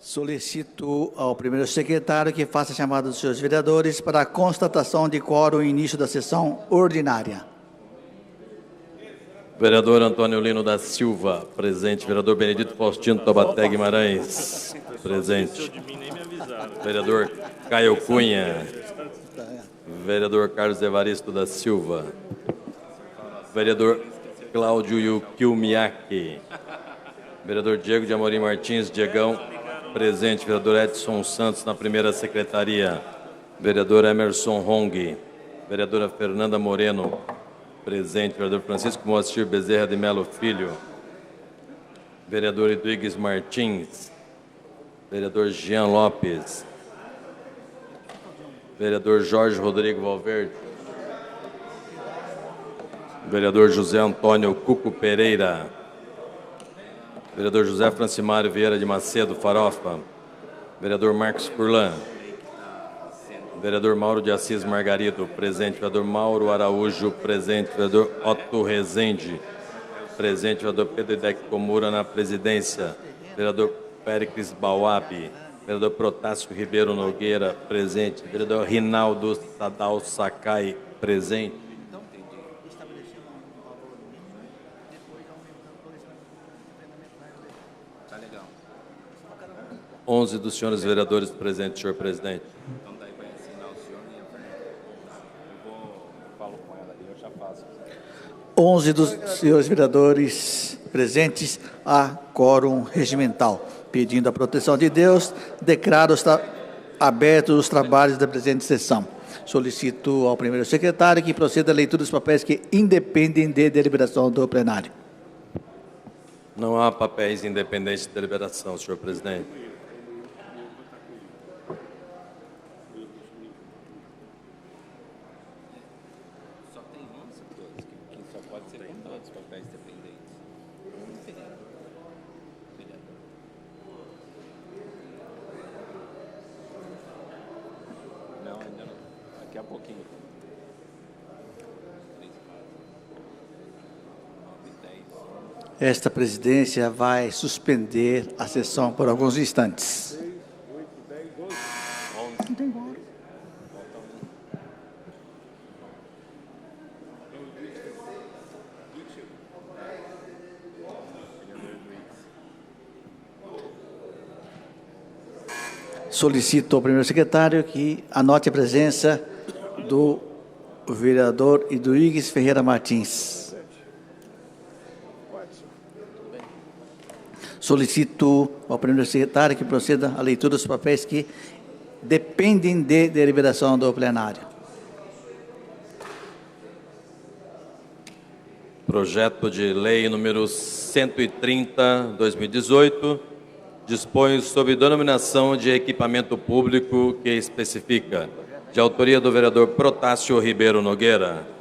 Solicito ao primeiro secretário que faça a chamada dos senhores vereadores para a constatação de quórum no início da sessão ordinária. Vereador Antônio Lino da Silva, presente. Vereador Benedito Faustino Taubaté Guimarães, presente. Vereador Caio Cunha. Vereador Carlos Evaristo da Silva. Vereador Cláudio Yukilmiaki. Vereador Diego de Amorim Martins, Diegão, presente. Vereador Edson Santos, na primeira secretaria. Vereador Emerson Hong. Vereadora Fernanda Moreno, presente. Vereador Francisco Moacir Bezerra de Melo Filho. Vereador Edwiges Martins. Vereador Jean Lopes. Vereador Jorge Rodrigo Valverde. Vereador José Antônio Cuco Pereira. Vereador José Francimário Vieira de Macedo, Farofa. Vereador Marcos Furlan. Vereador Mauro de Assis Margarido, presente. Vereador Mauro Araújo, presente. Vereador Otto Rezende, presente. Vereador Pedro Idec Komura, na presidência. Vereador Péricles Bauabi. Vereador Protásio Ribeiro Nogueira, presente. Vereador Rinaldo Sadal Sakai, presente. 11 dos senhores vereadores presentes, senhor presidente. Então, daí vai assinar o senhor e a Fernanda. Eu falo com ela ali, eu já faço. 11 dos senhores vereadores presentes, há quórum regimental. Pedindo a proteção de Deus, declaro abertos os trabalhos da presente sessão. Solicito ao primeiro secretário que proceda à leitura dos papéis que independem de deliberação do plenário. Não há papéis independentes de deliberação, senhor presidente. Esta presidência vai suspender a sessão por alguns instantes. Solicito ao primeiro secretário que anote a presença do vereador Edwiges Ferreira Martins. Solicito ao primeiro secretário que proceda à leitura dos papéis que dependem de deliberação do plenário. Projeto de lei número 130, 2018, dispõe sobre denominação de equipamento público que especifica, de autoria do vereador Protásio Ribeiro Nogueira.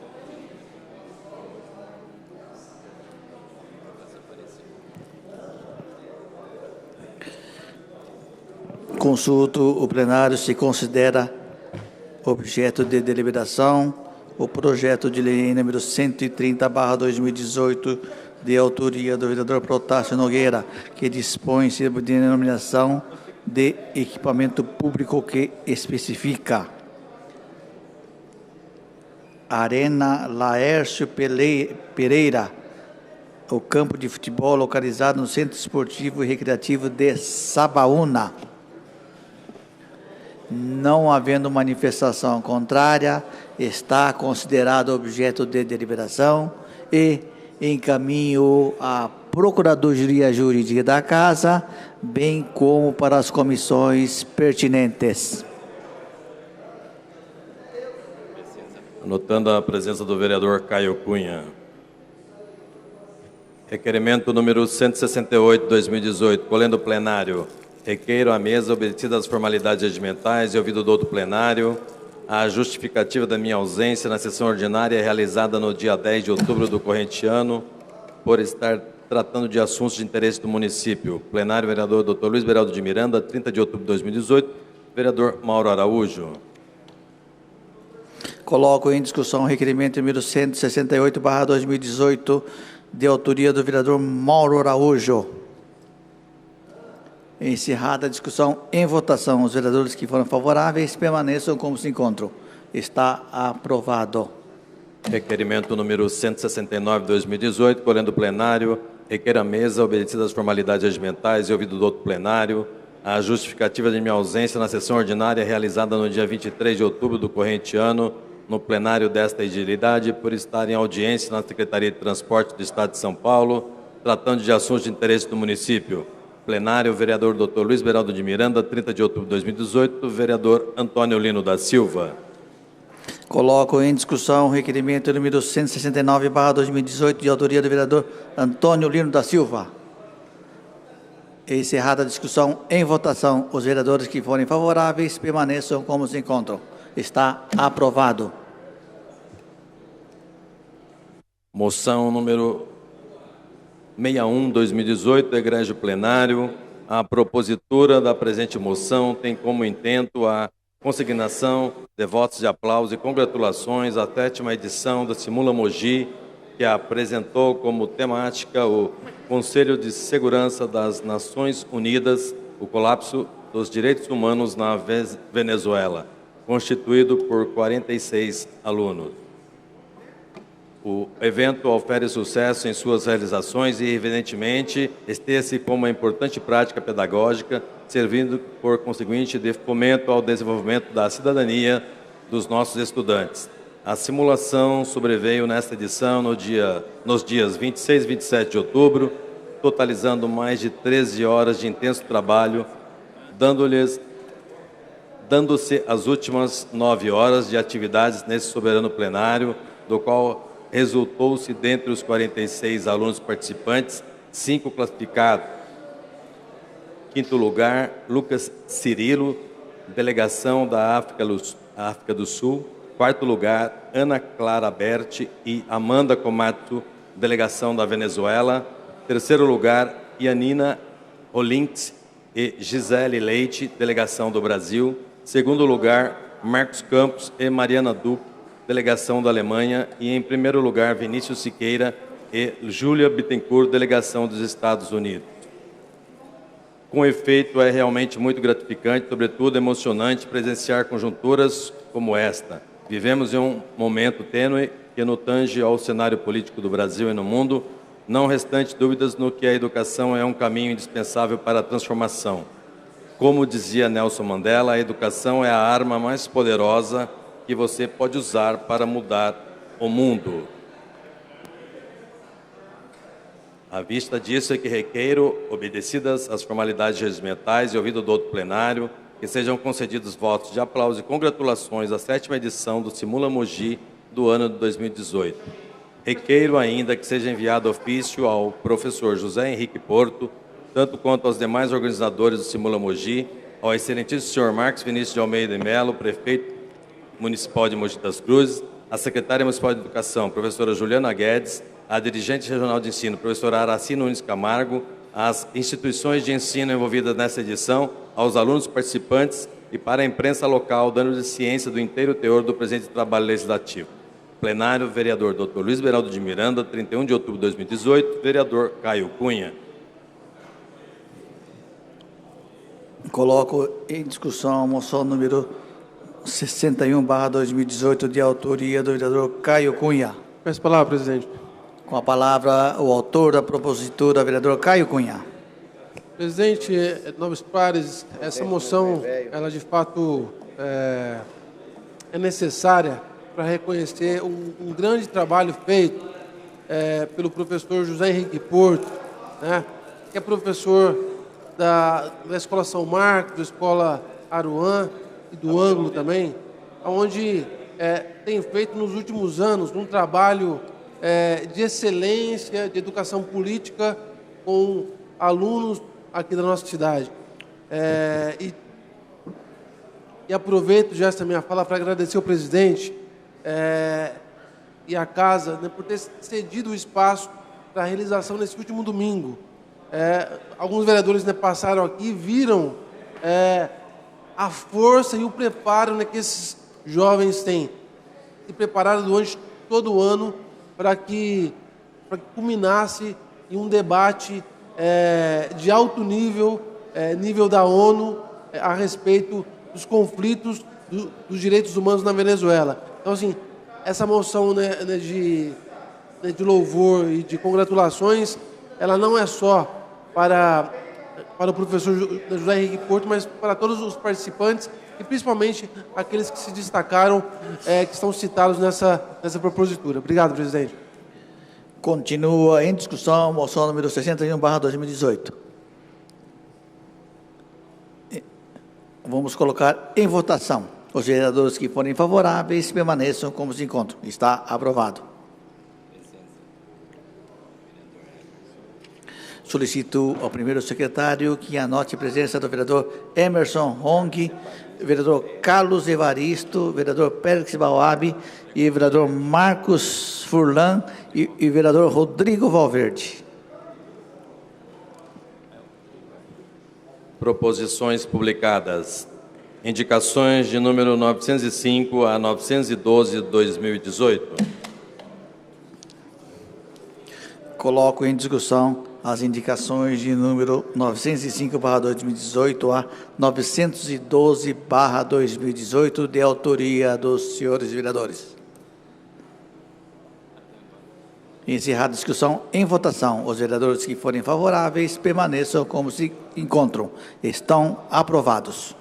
Consulto o plenário se considera objeto de deliberação o projeto de lei número 130/2018, de autoria do vereador Protásio Nogueira, que dispõe sobre denominação de equipamento público que especifica Arena Laércio Pereira, o campo de futebol localizado no Centro Esportivo e Recreativo de Sabaúna. Não havendo manifestação contrária, está considerado objeto de deliberação e encaminho à Procuradoria Jurídica da Casa, bem como para as comissões pertinentes. Anotando a presença do vereador Caio Cunha. Requerimento número 168, 2018, colhendo plenário. Requeiro à mesa, obedecidas as formalidades regimentais e ouvido do outro plenário, a justificativa da minha ausência na sessão ordinária realizada no dia 10 de outubro do corrente ano, por estar tratando de assuntos de interesse do município. Plenário, vereador Dr. Luiz Beraldo de Miranda, 30 de outubro de 2018, vereador Mauro Araújo. Coloco em discussão o requerimento número 168/2018, de autoria do vereador Mauro Araújo. Encerrada a discussão, em votação. Os vereadores que foram favoráveis permaneçam como se encontram. Está aprovado. Requerimento número 169, 2018, colhendo plenário, requer a mesa, obedecidas as formalidades regimentais e ouvido do outro plenário, a justificativa de minha ausência na sessão ordinária realizada no dia 23 de outubro do corrente ano, no plenário desta edilidade, por estar em audiência na Secretaria de Transporte do Estado de São Paulo, tratando de assuntos de interesse do município. Plenário, vereador Dr. Luiz Beraldo de Miranda, 30 de outubro de 2018, vereador Antônio Lino da Silva. Coloco em discussão o requerimento número 169/2018, de autoria do vereador Antônio Lino da Silva. Encerrada a discussão, em votação. Os vereadores que forem favoráveis permaneçam como se encontram. Está aprovado. Moção número 61/2018, egrégio plenário. A propositura da presente moção tem como intento a consignação de votos de aplauso e congratulações à 7ª edição da Simula Mogi, que apresentou como temática o Conselho de Segurança das Nações Unidas, o colapso dos direitos humanos na Venezuela, constituído por 46 alunos. O evento oferece sucesso em suas realizações e, evidentemente, estende-se como uma importante prática pedagógica, servindo, por conseguinte, de fomento ao desenvolvimento da cidadania dos nossos estudantes. A simulação sobreveio nesta edição nos dias 26 e 27 de outubro, totalizando mais de 13 horas de intenso trabalho, dando-se as últimas 9 horas de atividades nesse soberano plenário, do qual resultou-se, dentre os 46 alunos participantes, 5 classificados. Quinto lugar, Lucas Cirilo, delegação da África do Sul. Quarto lugar, Ana Clara Berti e Amanda Komatsu, delegação da Venezuela. Terceiro lugar, Yanina Olintz e Gisele Leite, delegação do Brasil. Segundo lugar, Marcos Campos e Mariana Duque, delegação da Alemanha, e em primeiro lugar, Vinícius Siqueira e Júlia Bittencourt, delegação dos Estados Unidos. Com efeito, é realmente muito gratificante, sobretudo emocionante, presenciar conjunturas como esta. Vivemos em um momento tênue que no tange ao cenário político do Brasil e no mundo, não restante dúvidas no que a educação é um caminho indispensável para a transformação. Como dizia Nelson Mandela, a educação é a arma mais poderosa que você pode usar para mudar o mundo. À vista disso é que requeiro, obedecidas as formalidades regimentais e ouvido do outro plenário, que sejam concedidos votos de aplauso e congratulações à 7ª edição do Simula Mogi do ano de 2018. Requeiro ainda que seja enviado ofício ao professor José Henrique Porto, tanto quanto aos demais organizadores do Simula Mogi, ao excelentíssimo senhor Marcos Vinícius de Almeida e Melo, prefeito municipal de Mogi das Cruzes, a secretária municipal de educação, professora Juliana Guedes, a dirigente regional de ensino, professora Araci Nunes Camargo, às instituições de ensino envolvidas nessa edição, aos alunos participantes e para a imprensa local, dando de ciência do inteiro teor do presente trabalho legislativo. Plenário, vereador Dr. Luiz Beraldo de Miranda, 31 de outubro de 2018, vereador Caio Cunha. Coloco em discussão a moção número 61/2018, de autoria do vereador Caio Cunha. Peço a palavra, presidente. Com a palavra, o autor da propositura, vereador Caio Cunha. Presidente, nobres pares, essa moção, ela de fato é necessária para reconhecer um grande trabalho feito pelo professor José Henrique Porto, né, que é professor da Escola São Marcos, da Escola Aruan e do Ângulo também, onde tem feito nos últimos anos um trabalho de excelência, de educação política com alunos aqui da nossa cidade. E aproveito já essa minha fala para agradecer ao presidente e a casa, né, por ter cedido o espaço para a realização nesse último domingo. Alguns vereadores, né, passaram aqui e viram a força e o preparo, né, que esses jovens têm se preparado durante todo o ano para que culminasse em um debate de alto nível nível da ONU a respeito dos conflitos dos direitos humanos na Venezuela. Então, assim, essa moção de louvor e de congratulações, ela não é só para o professor José Henrique Porto, mas para todos os participantes e principalmente aqueles que se destacaram, que estão citados nessa propositura. Obrigado, presidente. Continua em discussão a moção número 61/2018. Vamos colocar em votação. Os vereadores que forem favoráveis permaneçam como se encontram. Está aprovado. Solicito ao primeiro secretário que anote a presença do vereador Emerson Hong, vereador Carlos Evaristo, vereador Pérez Bauab e vereador Marcos Furlan e vereador Rodrigo Valverde. Proposições publicadas. Indicações de número 905 a 912 de 2018. Coloco em discussão as indicações de número 905/2018 a 912/2018, de autoria dos senhores vereadores. Encerrada a discussão, em votação. Os vereadores que forem favoráveis permaneçam como se encontram. Estão aprovados.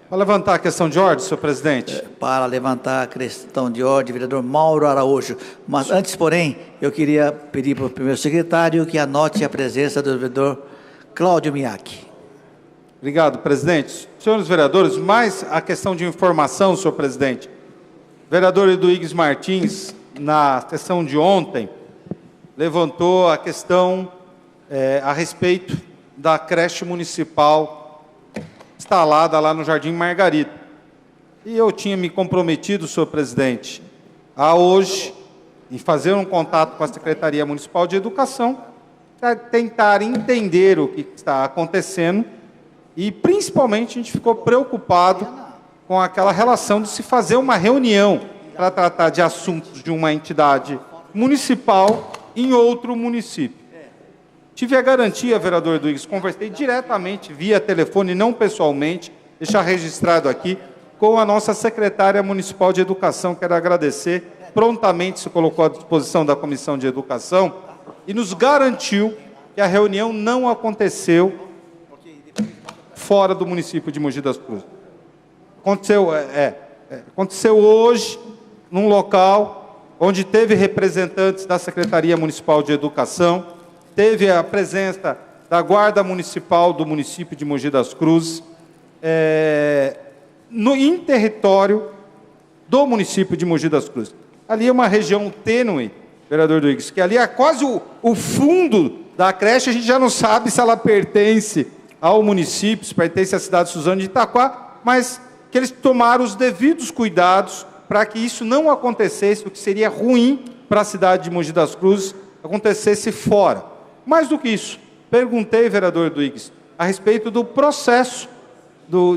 Para levantar a questão de ordem, senhor presidente. Para levantar a questão de ordem, vereador Mauro Araújo. Mas antes, porém, eu queria pedir para o primeiro secretário que anote a presença do vereador Cláudio Miak. Obrigado, presidente. Senhores vereadores, mais a questão de informação, senhor presidente. O vereador Eduígues Martins, na sessão de ontem, levantou a questão a respeito da creche municipal instalada lá no Jardim Margarida. E eu tinha me comprometido, senhor presidente, a hoje, em fazer um contato com a Secretaria Municipal de Educação, para tentar entender o que está acontecendo e, principalmente, a gente ficou preocupado com aquela relação de se fazer uma reunião para tratar de assuntos de uma entidade municipal em outro município. Tive a garantia, vereador Eduígues, conversei diretamente via telefone, não pessoalmente, deixar registrado aqui, com a nossa secretária municipal de Educação. Quero agradecer, prontamente se colocou à disposição da Comissão de Educação e nos garantiu que a reunião não aconteceu fora do município de Mogi das Cruzes. Aconteceu hoje, num local onde teve representantes da Secretaria Municipal de Educação, teve a presença da Guarda Municipal do município de Mogi das Cruzes, em território do município de Mogi das Cruzes. Ali é uma região tênue, vereador Eduígues, que ali é quase o fundo da creche, a gente já não sabe se ela pertence ao município, se pertence à cidade de Suzano de Itaquá, mas que eles tomaram os devidos cuidados para que isso não acontecesse, o que seria ruim para a cidade de Mogi das Cruzes, acontecesse fora. Mais do que isso, perguntei, vereador Eduígues, a respeito do processo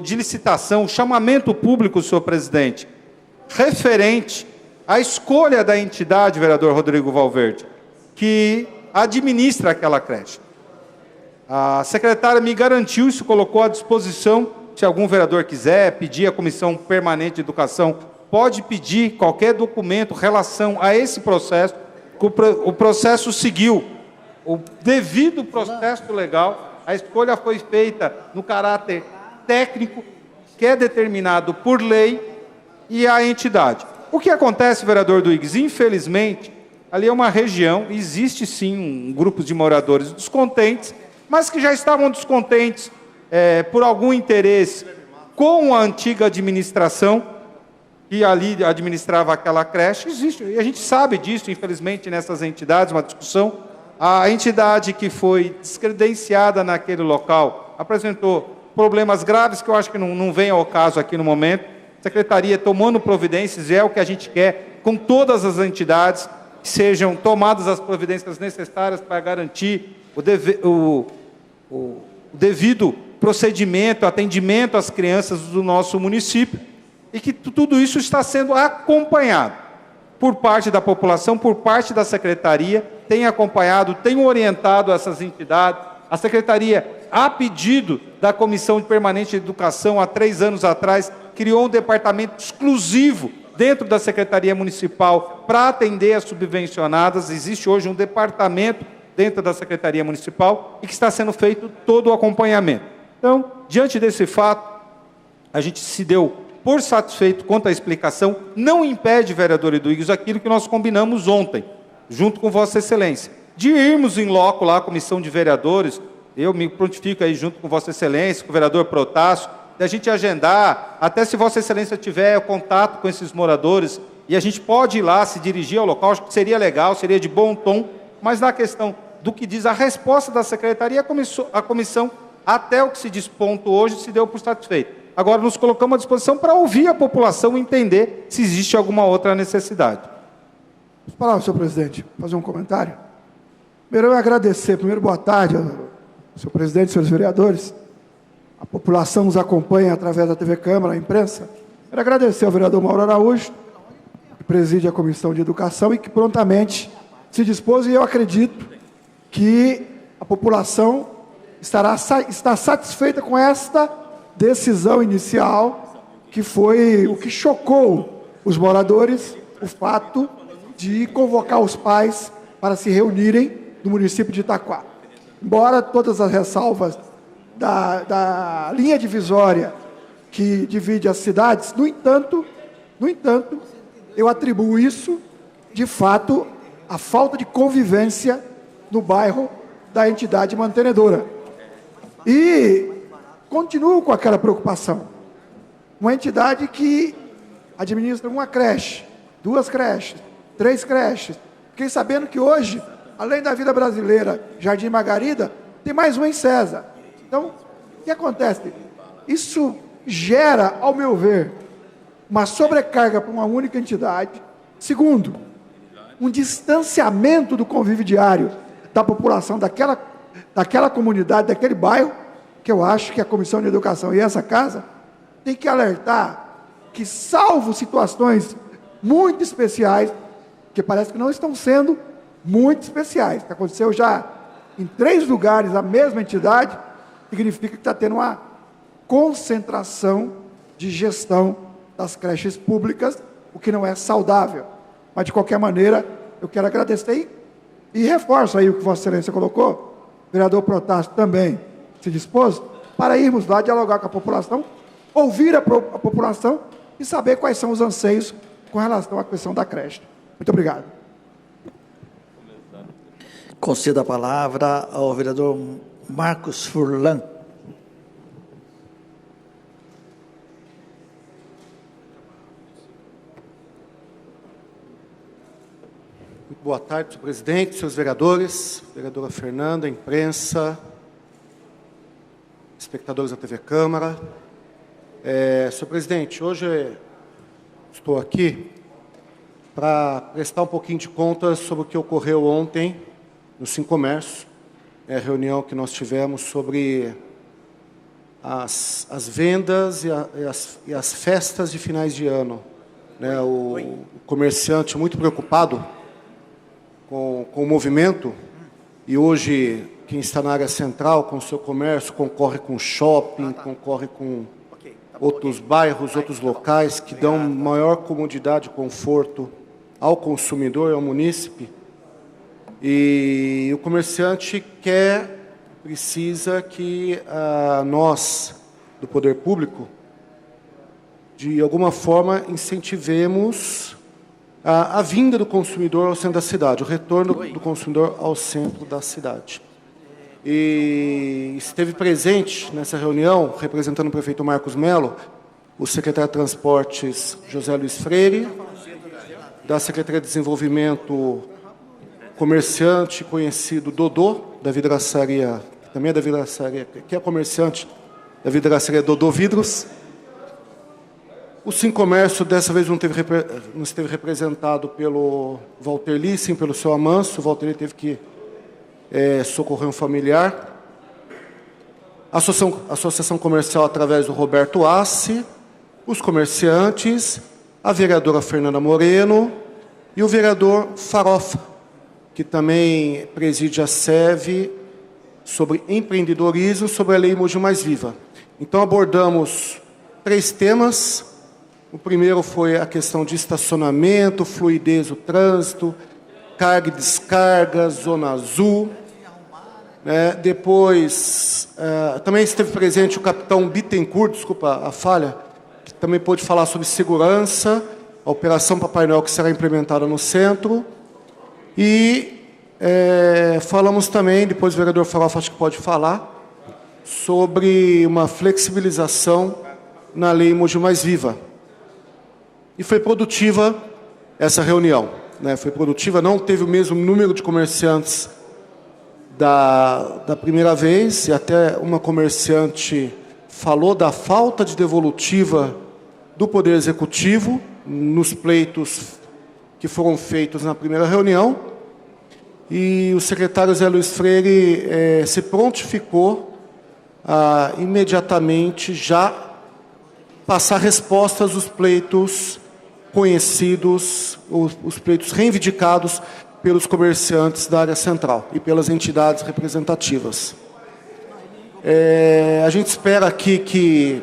de licitação, chamamento público, senhor presidente, referente à escolha da entidade, vereador Rodrigo Valverde, que administra aquela creche. A secretária me garantiu, isso colocou à disposição, se algum vereador quiser pedir, a Comissão Permanente de Educação pode pedir qualquer documento em relação a esse processo, que o processo seguiu o devido processo legal, a escolha foi feita no caráter técnico, que é determinado por lei, e a entidade. O que acontece, vereador Eduígues? Infelizmente, ali é uma região, existe sim um grupo de moradores descontentes, mas que já estavam descontentes por algum interesse com a antiga administração, que ali administrava aquela creche. Existe, e a gente sabe disso, infelizmente, nessas entidades, uma discussão. A entidade que foi descredenciada naquele local apresentou problemas graves que eu acho que não vem ao caso aqui no momento. A Secretaria tomando providências, é o que a gente quer, com todas as entidades, que sejam tomadas as providências necessárias para garantir o devido procedimento, atendimento às crianças do nosso município, e que tudo isso está sendo acompanhado por parte da população, por parte da Secretaria, tem acompanhado, tem orientado essas entidades. A Secretaria a pedido da Comissão Permanente de Educação, há 3 anos atrás, criou um departamento exclusivo dentro da Secretaria Municipal para atender as subvencionadas. Existe hoje um departamento dentro da Secretaria Municipal e que está sendo feito todo o acompanhamento. Então, diante desse fato, a gente se deu por satisfeito quanto à explicação. Não impede, vereador Eduígues, aquilo que nós combinamos ontem, junto com Vossa Excelência, de irmos em loco lá, a comissão de vereadores, eu me prontifico aí junto com Vossa Excelência, com o vereador Protásio, da gente agendar, até se Vossa Excelência tiver contato com esses moradores, e a gente pode ir lá, se dirigir ao local, acho que seria legal, seria de bom tom, mas na questão do que diz a resposta da Secretaria, a comissão, até o que se diz ponto hoje, se deu por satisfeito. Agora nos colocamos à disposição para ouvir a população e entender se existe alguma outra necessidade. Palavra, senhor presidente, fazer um comentário. Primeiro, eu agradecer. Primeiro, boa tarde, senhor presidente, senhores vereadores. A população nos acompanha através da TV Câmara, a imprensa. Quero agradecer ao vereador Mauro Araújo, que preside a Comissão de Educação e que prontamente se dispôs, e eu acredito que a população está satisfeita com esta decisão inicial, que foi o que chocou os moradores, o fato de convocar os pais para se reunirem no município de Itaquá. Embora todas as ressalvas da linha divisória que divide as cidades, no entanto, eu atribuo isso, de fato, à falta de convivência no bairro da entidade mantenedora. E continuo com aquela preocupação. Uma entidade que administra uma creche, 2 creches, 3 creches. Fiquei sabendo que hoje, além da Vida Brasileira Jardim Margarida, tem mais uma em César. Então, o que acontece? Isso gera, ao meu ver, uma sobrecarga para uma única entidade. Segundo, um distanciamento do convívio diário da população daquela comunidade, daquele bairro, que eu acho que a Comissão de Educação e essa casa tem que alertar que, salvo situações muito especiais, que parece que não estão sendo muito especiais, que aconteceu já em 3 lugares, a mesma entidade, significa que está tendo uma concentração de gestão das creches públicas, o que não é saudável. Mas, de qualquer maneira, eu quero agradecer e reforço aí o que Vossa Excelência colocou, o vereador Protásio também se dispôs, para irmos lá dialogar com a população, ouvir a população e saber quais são os anseios com relação à questão da creche. Muito obrigado. Conceda a palavra ao vereador Marcos Furlan. Muito boa tarde, senhor presidente, senhores vereadores, vereadora Fernanda, imprensa, espectadores da TV Câmara. Senhor presidente, hoje estou aqui para prestar um pouquinho de contas sobre o que ocorreu ontem no Sincomércio, a reunião que nós tivemos sobre as vendas e as festas de finais de ano. O comerciante muito preocupado com o movimento, e hoje quem está na área central com o seu comércio concorre com shopping, concorre com outros bairros, outros locais que dão maior comodidade e conforto ao consumidor, ao munícipe. E o comerciante precisa que nós, do poder público, de alguma forma incentivemos a vinda do consumidor ao centro da cidade, o retorno do consumidor ao centro da cidade. E esteve presente nessa reunião, representando o prefeito Marcos Melo, o secretário de Transportes José Luiz Freire, da Secretaria de Desenvolvimento, comerciante conhecido Dodô, da vidraçaria, que também é da vidraçaria, que é comerciante da vidraçaria Dodô Vidros. O Sincomércio, dessa vez, não esteve representado pelo Walter Lissem, pelo seu Amanso. O Walter teve que socorrer um familiar. A Associação Comercial, através do Roberto Assi, os comerciantes, a vereadora Fernanda Moreno e o vereador Farofa, que também preside a SEV, sobre empreendedorismo, sobre a Lei Mogi Mais Viva. Então, abordamos 3 temas. O primeiro foi a questão de estacionamento, fluidez do trânsito, carga e descarga, zona azul. Depois, também esteve presente o capitão Bittencourt, desculpa a falha, que também pôde falar sobre segurança, a Operação Papai Noel que será implementada no centro. E falamos também, depois o vereador Farofa acho que pode falar, sobre uma flexibilização na Lei Mogi Mais Viva. E foi produtiva essa reunião. Foi produtiva, não teve o mesmo número de comerciantes da primeira vez, e até uma comerciante falou da falta de devolutiva do Poder Executivo nos pleitos que foram feitos na primeira reunião, e o secretário Zé Luiz Freire se prontificou a imediatamente já passar respostas dos pleitos conhecidos, os pleitos reivindicados pelos comerciantes da área central e pelas entidades representativas. A gente espera aqui que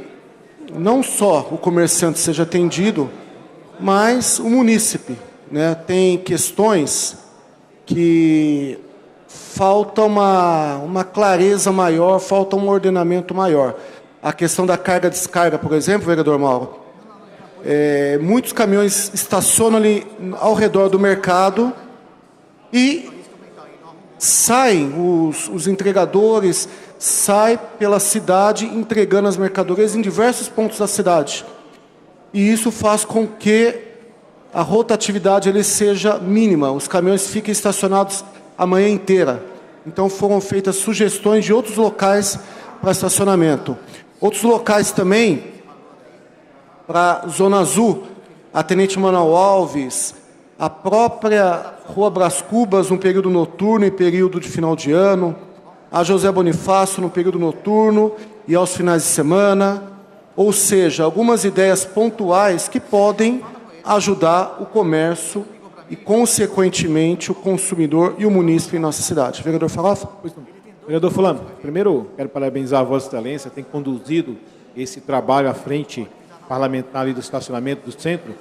não só o comerciante seja atendido, mas o munícipe. Tem questões que falta uma clareza maior, falta um ordenamento maior. A questão da carga-descarga, por exemplo, vereador Mauro, muitos caminhões estacionam ali ao redor do mercado e saem, os entregadores saem pela cidade entregando as mercadorias em diversos pontos da cidade. E isso faz com que a rotatividade ele seja mínima, os caminhões fiquem estacionados a manhã inteira. Então foram feitas sugestões de outros locais para estacionamento. Outros locais também, para Zona Azul, a Tenente Manuel Alves, a própria Rua Brás Cubas no período noturno e período de final de ano, a José Bonifácio no período noturno e aos finais de semana, ou seja, algumas ideias pontuais que podem ajudar o comércio e, consequentemente, o consumidor e o munícipe em nossa cidade. Vereador Farofa? Vereador Fulano, primeiro quero parabenizar a Vossa Excelência, tem conduzido esse trabalho à frente parlamentar ali do estacionamento do centro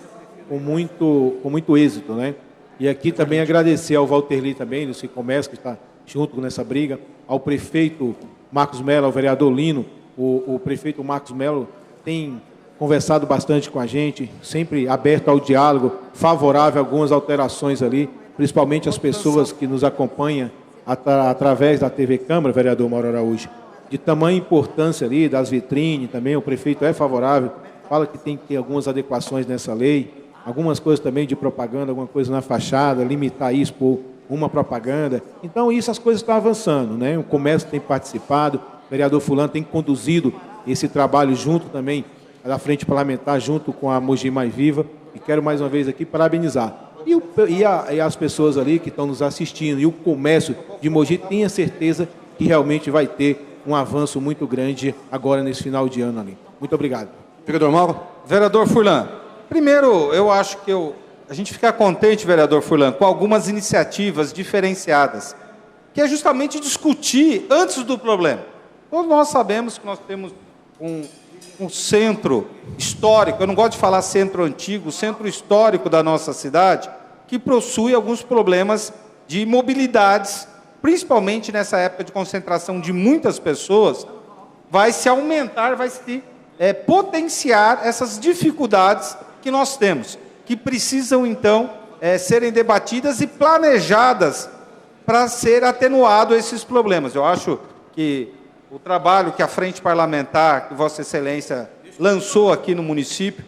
com muito êxito, E aqui também agradecer ao Walterli também, do Cicomércio, que está junto nessa briga, ao prefeito Marcos Mello, ao vereador Lino. O prefeito Marcos Mello tem conversado bastante com a gente, sempre aberto ao diálogo, favorável a algumas alterações ali, principalmente as pessoas que nos acompanham através da TV Câmara, vereador Mauro Araújo, de tamanha importância ali, das vitrines também, o prefeito é favorável, fala que tem que ter algumas adequações nessa lei, algumas coisas também de propaganda, alguma coisa na fachada, limitar isso por uma propaganda. Então, as coisas estão avançando, O comércio tem participado, o vereador Fulano tem conduzido esse trabalho junto também da frente parlamentar, junto com a Mogi Mais Viva, e quero mais uma vez aqui parabenizar. E as pessoas ali que estão nos assistindo, e o comércio de Mogi, tenha certeza que realmente vai ter um avanço muito grande agora nesse final de ano ali. Muito obrigado. Vereador Mauro? Vereador Furlan, primeiro, eu acho que a gente fica contente, vereador Furlan, com algumas iniciativas diferenciadas, que é justamente discutir antes do problema. Todos nós sabemos que nós temos um centro histórico, eu não gosto de falar centro antigo, centro histórico da nossa cidade, que possui alguns problemas de mobilidades, principalmente nessa época de concentração de muitas pessoas, vai se aumentar, vai se potenciar essas dificuldades que nós temos, que precisam, então, serem debatidas e planejadas para ser atenuado esses problemas. Eu acho que o trabalho que a Frente Parlamentar, que Vossa Excelência lançou aqui no município,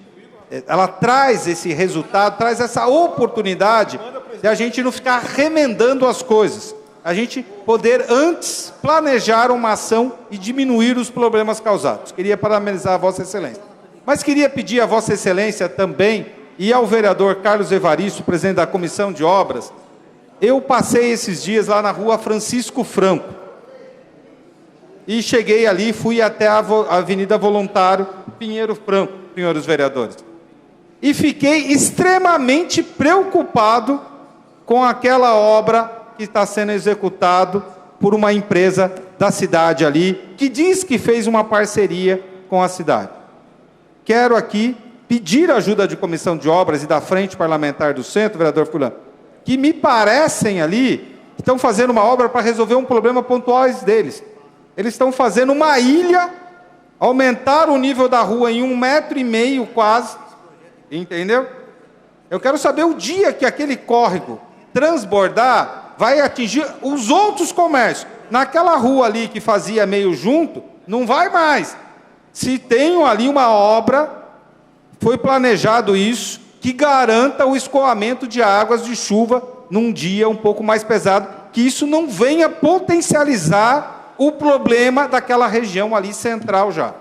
ela traz esse resultado, traz essa oportunidade de a gente não ficar remendando as coisas, a gente poder antes planejar uma ação e diminuir os problemas causados. Queria parabenizar a Vossa Excelência. Mas queria pedir a Vossa Excelência também, e ao vereador Carlos Evaristo, presidente da Comissão de Obras, eu passei esses dias lá na rua Francisco Franco, e cheguei ali, fui até a Avenida Voluntário Pinheiro Franco, senhores vereadores. E fiquei extremamente preocupado com aquela obra que está sendo executado por uma empresa da cidade ali, que diz que fez uma parceria com a cidade. Quero aqui pedir ajuda de comissão de obras e da frente parlamentar do centro, vereador Fulano, que me parecem ali, estão fazendo uma obra para resolver um problema pontual deles. Eles estão fazendo uma ilha, aumentaram o nível da rua em 1,5 metro quase, entendeu? Eu quero saber o dia que aquele córrego transbordar, vai atingir os outros comércios. Naquela rua ali que fazia meio junto, não vai mais. Se tem ali uma obra, foi planejado isso, que garanta o escoamento de águas de chuva num dia um pouco mais pesado, que isso não venha potencializar o problema daquela região ali central já.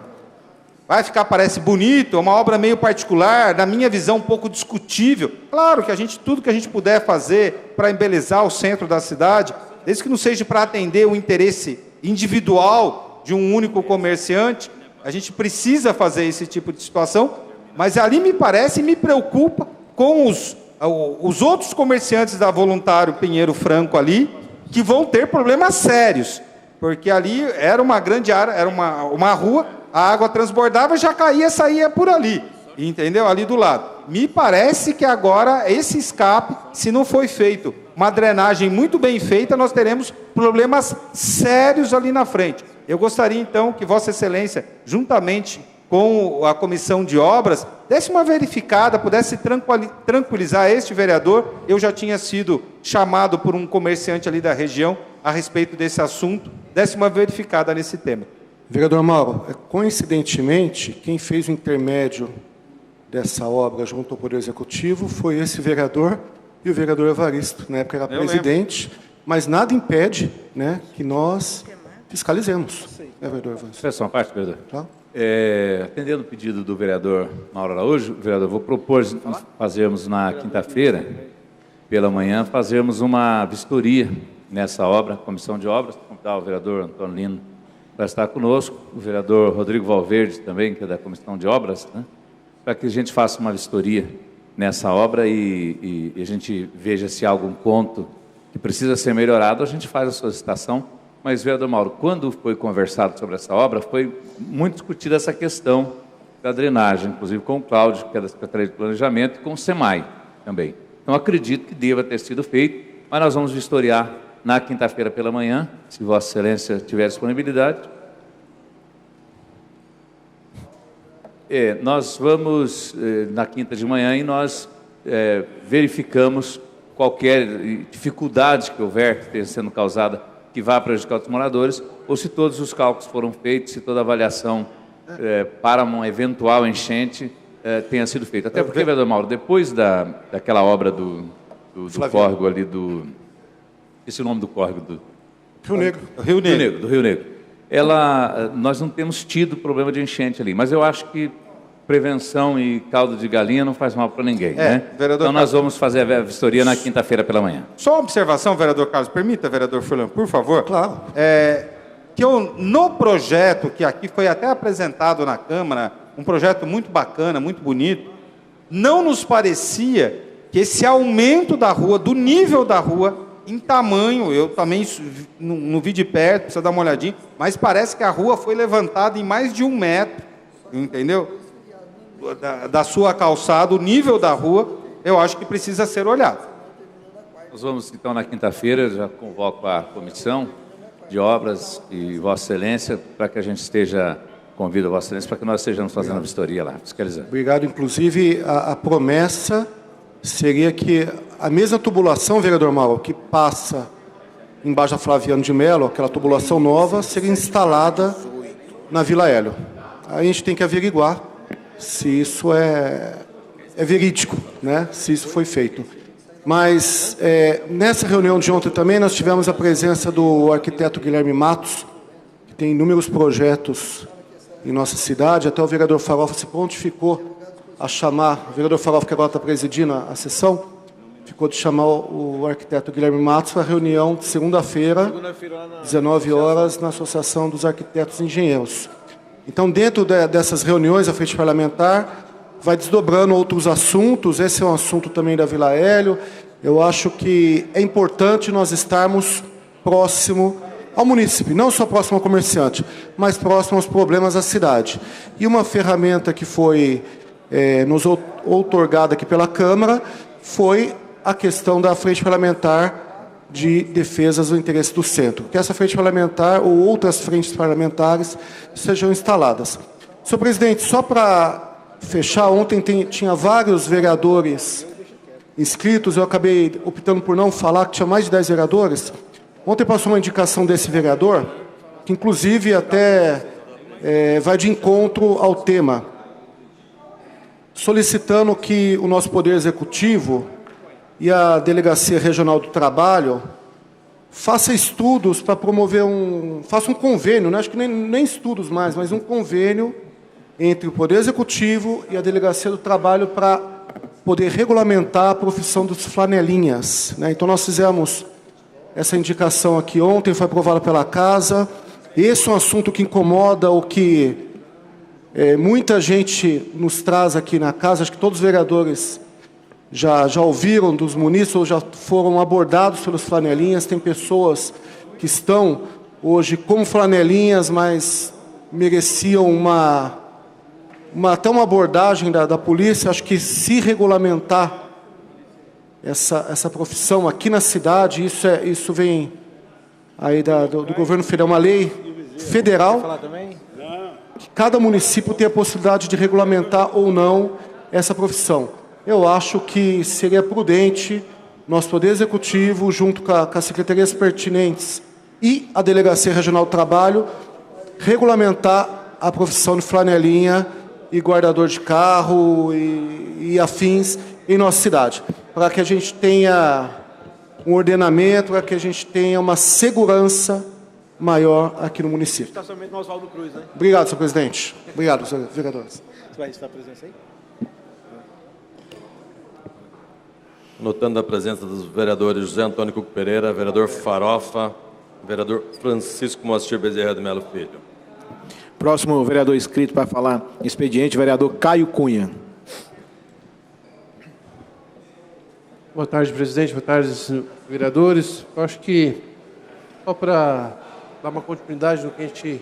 Vai ficar, parece bonito, é uma obra meio particular, na minha visão um pouco discutível. Claro que tudo que a gente puder fazer para embelezar o centro da cidade, desde que não seja para atender o interesse individual de um único comerciante, a gente precisa fazer esse tipo de situação, mas ali me parece e me preocupa com os outros comerciantes da Voluntário Pinheiro Franco ali, que vão ter problemas sérios, porque ali era uma grande área, era uma rua, a água transbordava e já caía, saía por ali, entendeu? Ali do lado. Me parece que agora esse escape, se não foi feito uma drenagem muito bem feita, nós teremos problemas sérios ali na frente. Eu gostaria então que Vossa Excelência, juntamente com a comissão de obras, desse uma verificada, pudesse tranquilizar este vereador. Eu já tinha sido chamado por um comerciante ali da região a respeito desse assunto, desse uma verificada nesse tema. Vereador Mauro, coincidentemente, quem fez o intermédio dessa obra junto ao Poder Executivo foi esse vereador e o vereador Evaristo. Na época era presidente, mas nada impede, né, que nós fiscalizemos. Vereador Evaristo. Expressão à parte, vereador. Tá? Atendendo o pedido do vereador Mauro Araújo, vereador, vou propor fazermos na quinta-feira, pela manhã, fazermos uma vistoria nessa obra, comissão de obras, convidar o vereador Antônio Lino para estar conosco, o vereador Rodrigo Valverde também, que é da comissão de obras, né, para que a gente faça uma vistoria nessa obra e a gente veja se há algum ponto que precisa ser melhorado, a gente faz a solicitação. Mas, vereador Mauro, quando foi conversado sobre essa obra, foi muito discutida essa questão da drenagem, inclusive com o Cláudio, que é da Secretaria de Planejamento, e com o SEMAI também. Então, acredito que deva ter sido feito, mas nós vamos vistoriar na quinta-feira pela manhã, se Vossa Excelência tiver disponibilidade. Nós vamos na quinta de manhã e nós verificamos qualquer dificuldade que houver, que esteja sendo causada, que vá prejudicar os moradores, ou se todos os cálculos foram feitos, se toda a avaliação para uma eventual enchente tenha sido feita. Até porque, vereador Mauro, depois daquela obra do córrego ali esse é o nome do córrego do Rio Negro. Do Rio Negro. Nós não temos tido problema de enchente ali, mas eu acho que prevenção e caldo de galinha não faz mal para ninguém, né? Então nós vamos fazer a vistoria na quinta-feira pela manhã. Só uma observação, vereador Carlos, permita, vereador Furlan, por favor. Claro. Que no projeto, que aqui foi até apresentado na Câmara, um projeto muito bacana, muito bonito, não nos parecia que esse aumento da rua, do nível da rua, em tamanho, eu também não vi de perto, precisa dar uma olhadinha, mas parece que a rua foi levantada em mais de 1 metro, entendeu? Da sua calçada, o nível da rua, eu acho que precisa ser olhado. Nós vamos, então, na quinta-feira, já convoco a comissão de obras e Vossa Excelência, para que a gente convido a Vossa Excelência, para que nós estejamos fazendo a vistoria lá, fiscalizando. Obrigado. Inclusive, a promessa seria que a mesma tubulação, vereador Mauro, que passa embaixo da Flaviano de Melo, aquela tubulação nova, seria instalada na Vila Hélio. Aí a gente tem que averiguar se isso é verídico, né? Se isso foi feito. Mas nessa reunião de ontem também nós tivemos a presença do arquiteto Guilherme Matos, que tem inúmeros projetos em nossa cidade. Até o vereador Farofa se prontificou a chamar, o vereador Farofa, que agora está presidindo a sessão, ficou de chamar o arquiteto Guilherme Matos para a reunião de segunda-feira, 19 horas, na Associação dos Arquitetos e Engenheiros. Então, dentro dessas reuniões, a frente parlamentar vai desdobrando outros assuntos. Esse é um assunto também da Vila Hélio. Eu acho que é importante nós estarmos próximo ao munícipe, não só próximo ao comerciante, mas próximo aos problemas da cidade. E uma ferramenta que foi nos outorgada aqui pela Câmara foi a questão da frente parlamentar de defesas do interesse do centro. Que essa frente parlamentar ou outras frentes parlamentares sejam instaladas. Senhor presidente, só para fechar, ontem tinha vários vereadores inscritos, eu acabei optando por não falar, que tinha mais de 10 vereadores. Ontem passou uma indicação desse vereador, que inclusive até vai de encontro ao tema, solicitando que o nosso Poder Executivo e a Delegacia Regional do Trabalho faça estudos para promover faça um convênio, né? Acho que nem estudos mais, mas um convênio entre o Poder Executivo e a Delegacia do Trabalho para poder regulamentar a profissão dos flanelinhas, né? Então, nós fizemos essa indicação aqui ontem, foi aprovada pela Casa. Esse é um assunto que incomoda, o que muita gente nos traz aqui na Casa, acho que todos os vereadores já ouviram dos munícipes, ou já foram abordados pelos flanelinhas. Tem pessoas que estão hoje como flanelinhas, mas mereciam até uma abordagem da polícia. Acho que se regulamentar essa profissão aqui na cidade, isso vem aí do governo federal, uma lei federal, que cada município tem a possibilidade de regulamentar ou não essa profissão. Eu acho que seria prudente nosso Poder Executivo, junto com as secretarias pertinentes e a Delegacia Regional do Trabalho, regulamentar a profissão de flanelinha e guardador de carro e afins em nossa cidade, para que a gente tenha um ordenamento, para que a gente tenha uma segurança maior aqui no município. Estacionamento no Oswaldo Cruz, né? Obrigado, senhor presidente. Obrigado, senhor vereadores. Você vai estar presente aí? Notando a presença dos vereadores José Antônio Cuco Pereira, vereador Farofa, vereador Francisco Moacir Bezerra de Melo Filho. Próximo vereador inscrito para falar expediente, vereador Caio Cunha. Boa tarde, presidente. Boa tarde, vereadores. Eu acho que, só para dar uma continuidade no que a gente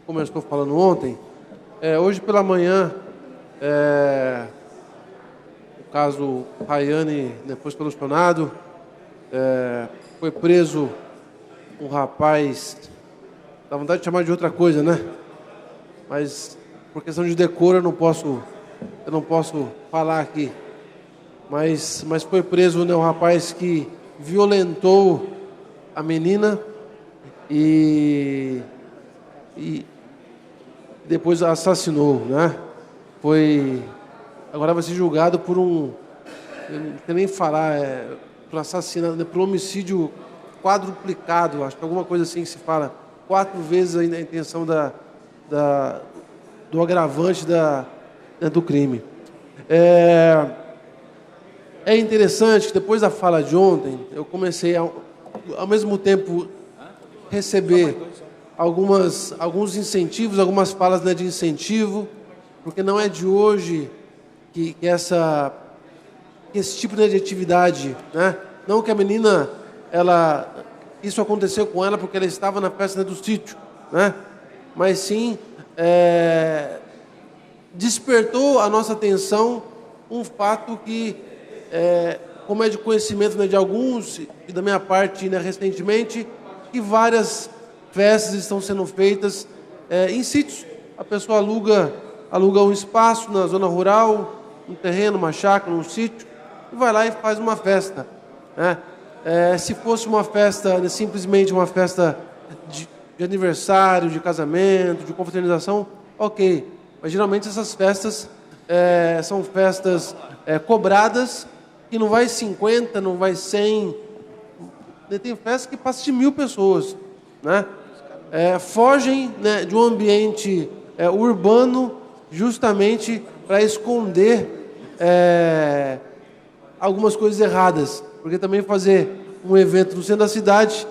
começou falando ontem, hoje pela manhã, o caso Rayane, depois solucionado, foi preso um rapaz, dá vontade de chamar de outra coisa, né? Mas, por questão de decoro, eu não posso falar aqui. Mas foi preso, né, um rapaz que violentou a menina e depois assassinou, né? Agora vai ser julgado por eu não tenho nem falar, por assassinato, por homicídio quadruplicado, acho que alguma coisa assim que se fala, 4 vezes a intenção do agravante do crime. É interessante que depois da fala de ontem, eu comecei ao mesmo tempo receber alguns incentivos, algumas falas, né, de incentivo, porque não é de hoje que esse tipo, né, de atividade, né? Não que a menina, isso aconteceu com ela porque ela estava na festa, né, do sítio, né? Mas sim, despertou a nossa atenção um fato que, como é de conhecimento, né, de alguns, e da minha parte, né, recentemente, que várias festas estão sendo feitas em sítios. A pessoa aluga um espaço na zona rural, um terreno, uma chácara, um sítio, e vai lá e faz uma festa, né? Se fosse uma festa, né, simplesmente uma festa de aniversário, de casamento, de confraternização, ok. Mas geralmente essas festas são festas cobradas, que não vai 50, não vai 100. Tem festas que passam de 1000 pessoas, né? Fogem, né, de um ambiente urbano justamente para esconder algumas coisas erradas, porque também fazer um evento no centro da cidade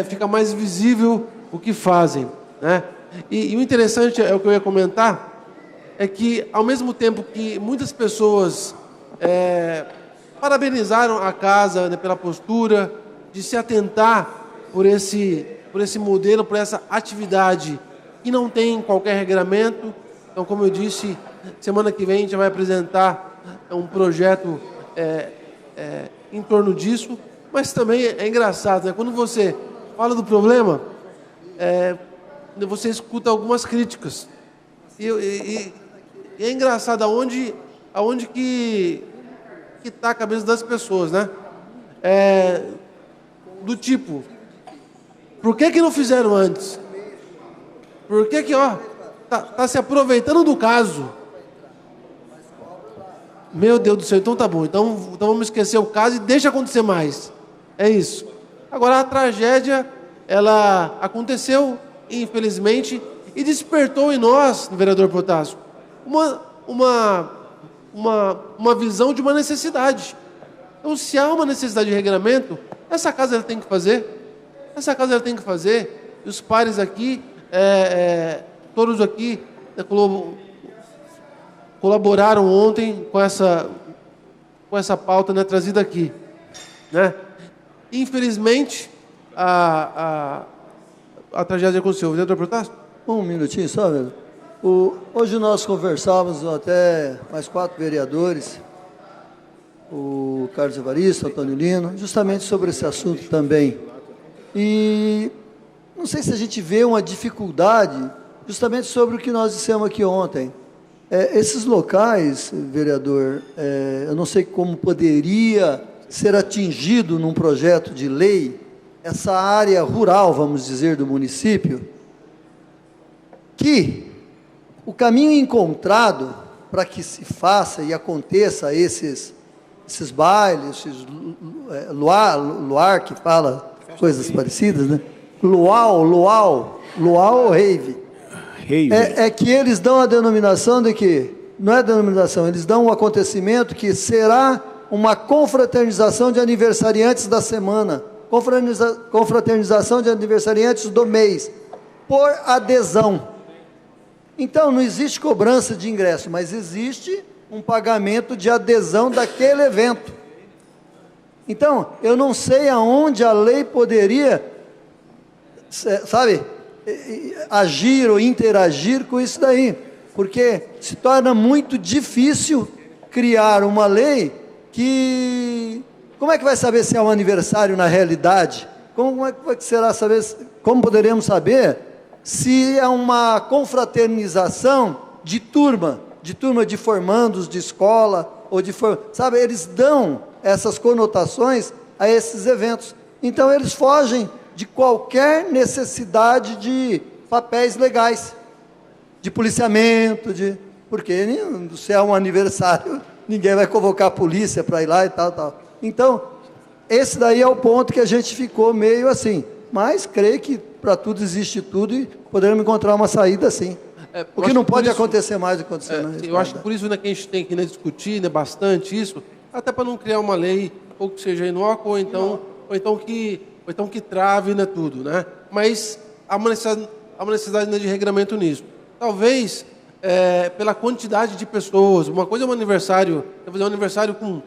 fica mais visível o que fazem, né? E o interessante, o que eu ia comentar, é que ao mesmo tempo que muitas pessoas parabenizaram a casa, né, pela postura de se atentar por esse esse modelo, por essa atividade que não tem qualquer regramento. Então, como eu disse, semana que vem a gente vai apresentar um projeto em torno disso, mas também é engraçado, né? Quando você fala do problema, você escuta algumas críticas. E é engraçado aonde que está a cabeça das pessoas, né? Do tipo, por que não fizeram antes? Por que tá se aproveitando do caso? Meu Deus do céu, então tá bom. Então vamos esquecer o caso e deixa acontecer mais. É isso. Agora, a tragédia, ela aconteceu, infelizmente, e despertou em nós, vereador Protásio, uma visão de uma necessidade. Então, se há uma necessidade de regramento, essa casa ela tem que fazer. Essa casa ela tem que fazer. E os pares aqui, todos aqui, colaboraram ontem com essa pauta, né, trazida aqui, né? Infelizmente, a tragédia aconteceu. Vereador Protásio? Um minutinho só, velho. Hoje nós conversávamos até mais 4 vereadores, o Carlos Evaristo, Antônio Lino, justamente sobre esse assunto também. E não sei se a gente vê uma dificuldade justamente sobre o que nós dissemos aqui ontem. Esses locais, vereador, eu não sei como poderia ser atingido num projeto de lei essa área rural, vamos dizer, do município, que o caminho encontrado para que se faça e aconteça esses bailes, esses luar que fala coisas parecidas, né? Luau ou rave. É que eles dão a denominação de que, não é denominação, eles dão um acontecimento que será uma confraternização de aniversariantes da semana, confraternização de aniversariantes do mês, por adesão. Então, não existe cobrança de ingresso, mas existe um pagamento de adesão daquele evento. Então, eu não sei aonde a lei poderia, sabe, agir ou interagir com isso daí, porque se torna muito difícil criar uma lei que... Como é que vai saber se é um aniversário na realidade? Como é que será saber? Como poderemos saber se é uma confraternização de turma de formandos de escola, ou sabe, eles dão essas conotações a esses eventos. Então, eles fogem de qualquer necessidade de papéis legais, de policiamento, porque se é um aniversário, ninguém vai convocar a polícia para ir lá e tal. Então, esse daí é o ponto que a gente ficou meio assim, mas creio que para tudo existe tudo e poderemos encontrar uma saída sim. O que não pode acontecer mais do que aconteceu. Eu acho que por isso, né, que a gente tem que, né, discutir, né, bastante isso, até para não criar uma lei ou que seja inócua, ou então que trave, né, tudo, né? Mas há uma necessidade, né, de regramento nisso. Talvez pela quantidade de pessoas. Uma coisa é um aniversário, fazer um aniversário com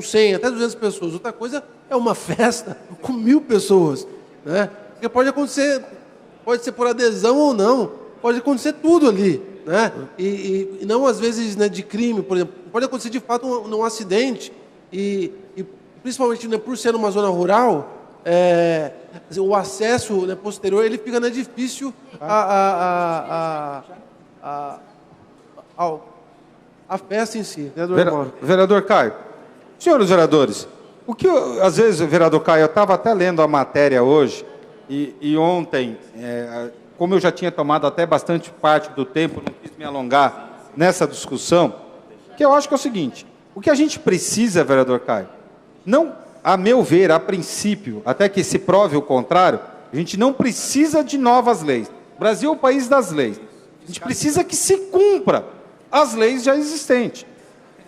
100, até 200 pessoas. Outra coisa é uma festa com 1000 pessoas, né? Porque pode ser por adesão ou não. Pode acontecer tudo ali, né? E não, às vezes, né, de crime, por exemplo. Pode acontecer, de fato, um acidente. E principalmente, né, por ser numa zona rural, o acesso, né, posterior, ele fica, né, difícil a festa em si. Vereador Caio, senhores vereadores, às vezes, o vereador Caio, eu estava até lendo a matéria hoje, e ontem... como eu já tinha tomado até bastante parte do tempo, não quis me alongar nessa discussão, que eu acho que é o seguinte, o que a gente precisa, vereador Caio, não, a meu ver, a princípio, até que se prove o contrário, a gente não precisa de novas leis. O Brasil é o país das leis. A gente precisa que se cumpra as leis já existentes.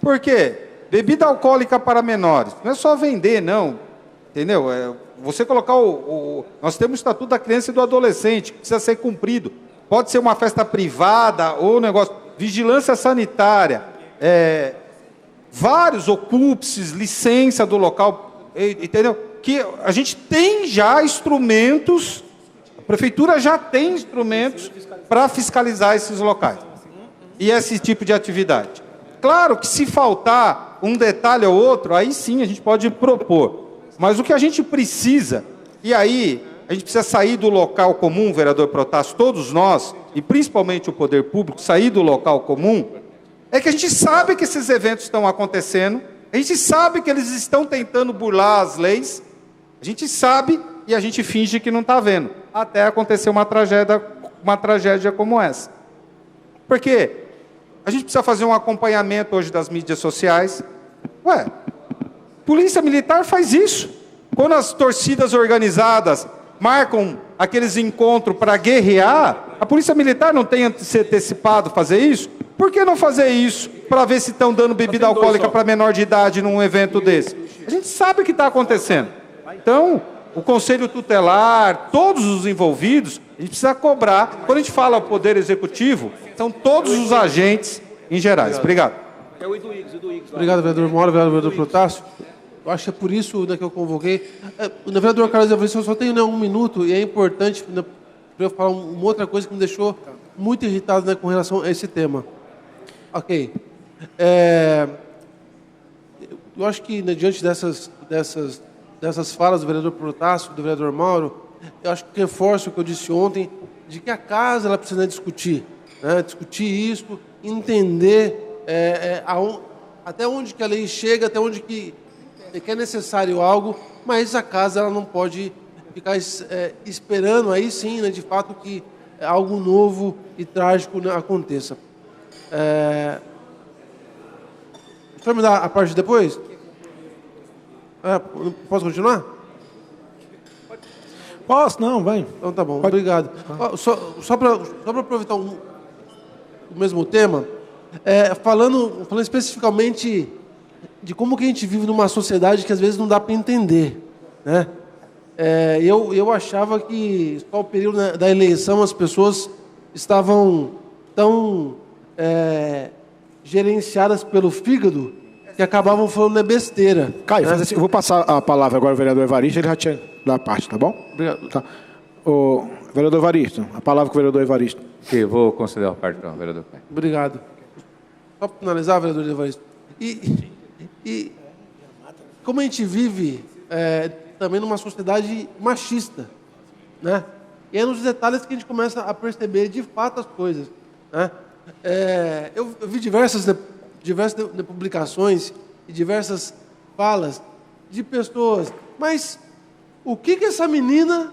Por quê? Bebida alcoólica para menores, não é só vender, não, entendeu? Você colocar nós temos o Estatuto da Criança e do Adolescente, que precisa ser cumprido. Pode ser uma festa privada ou negócio. Vigilância sanitária, vários ocúpices, licença do local, entendeu? Que a gente tem já instrumentos prefeitura já tem instrumentos para fiscalizar esses locais e esse tipo de atividade. Claro que se faltar um detalhe ou outro, aí sim a gente pode propor. Mas o que a gente precisa, e aí a gente precisa sair do local comum, vereador Protásio, todos nós, e principalmente o poder público, sair do local comum, é que a gente sabe que esses eventos estão acontecendo, a gente sabe que eles estão tentando burlar as leis, a gente sabe e a gente finge que não está vendo, até acontecer uma tragédia como essa. Porque a gente precisa fazer um acompanhamento hoje das mídias sociais. Ué, Polícia Militar faz isso. Quando as torcidas organizadas marcam aqueles encontros para guerrear, a Polícia Militar não tem se antecipado fazer isso? Por que não fazer isso para ver se estão dando bebida alcoólica para menor de idade num evento desse? A gente sabe o que está acontecendo. Então, o Conselho Tutelar, todos os envolvidos, a gente precisa cobrar. Quando a gente fala Poder Executivo, são todos os agentes em gerais. Obrigado. Obrigado, vereador Mauro, vereador Protásio. Eu acho que é por isso que eu convoquei. O vereador Carlos Evaristo, eu só tenho 1 minuto e é importante para eu falar uma outra coisa que me deixou muito irritado com relação a esse tema. Ok. Eu acho que, diante dessas falas do vereador Protásio, do vereador Mauro, eu acho que reforço o que eu disse ontem, de que a casa ela precisa discutir isso, entender até onde que a lei chega, até onde que é necessário algo, mas a casa ela não pode ficar esperando aí sim, de fato, que algo novo e trágico aconteça. O senhor me dá a parte de depois? Posso continuar? Posso, não, vai. Então tá bom, obrigado. Só para aproveitar o mesmo tema, falando especificamente de como que a gente vive numa sociedade que às vezes não dá para entender, né? Eu achava que só o período da eleição as pessoas estavam tão gerenciadas pelo fígado que acabavam falando besteira. Caio, assim, eu vou passar a palavra agora ao vereador Evaristo, ele já tinha dado a parte, tá bom? Obrigado. Tá. O vereador Evaristo, a palavra com o vereador Evaristo. Ok, vou conceder a parte para o vereador Caio. Obrigado. Só para finalizar, vereador Evaristo. E como a gente vive também numa sociedade machista, né? E é nos detalhes que a gente começa a perceber de fato as coisas, né? Eu vi diversas publicações e diversas falas de pessoas, mas o que essa menina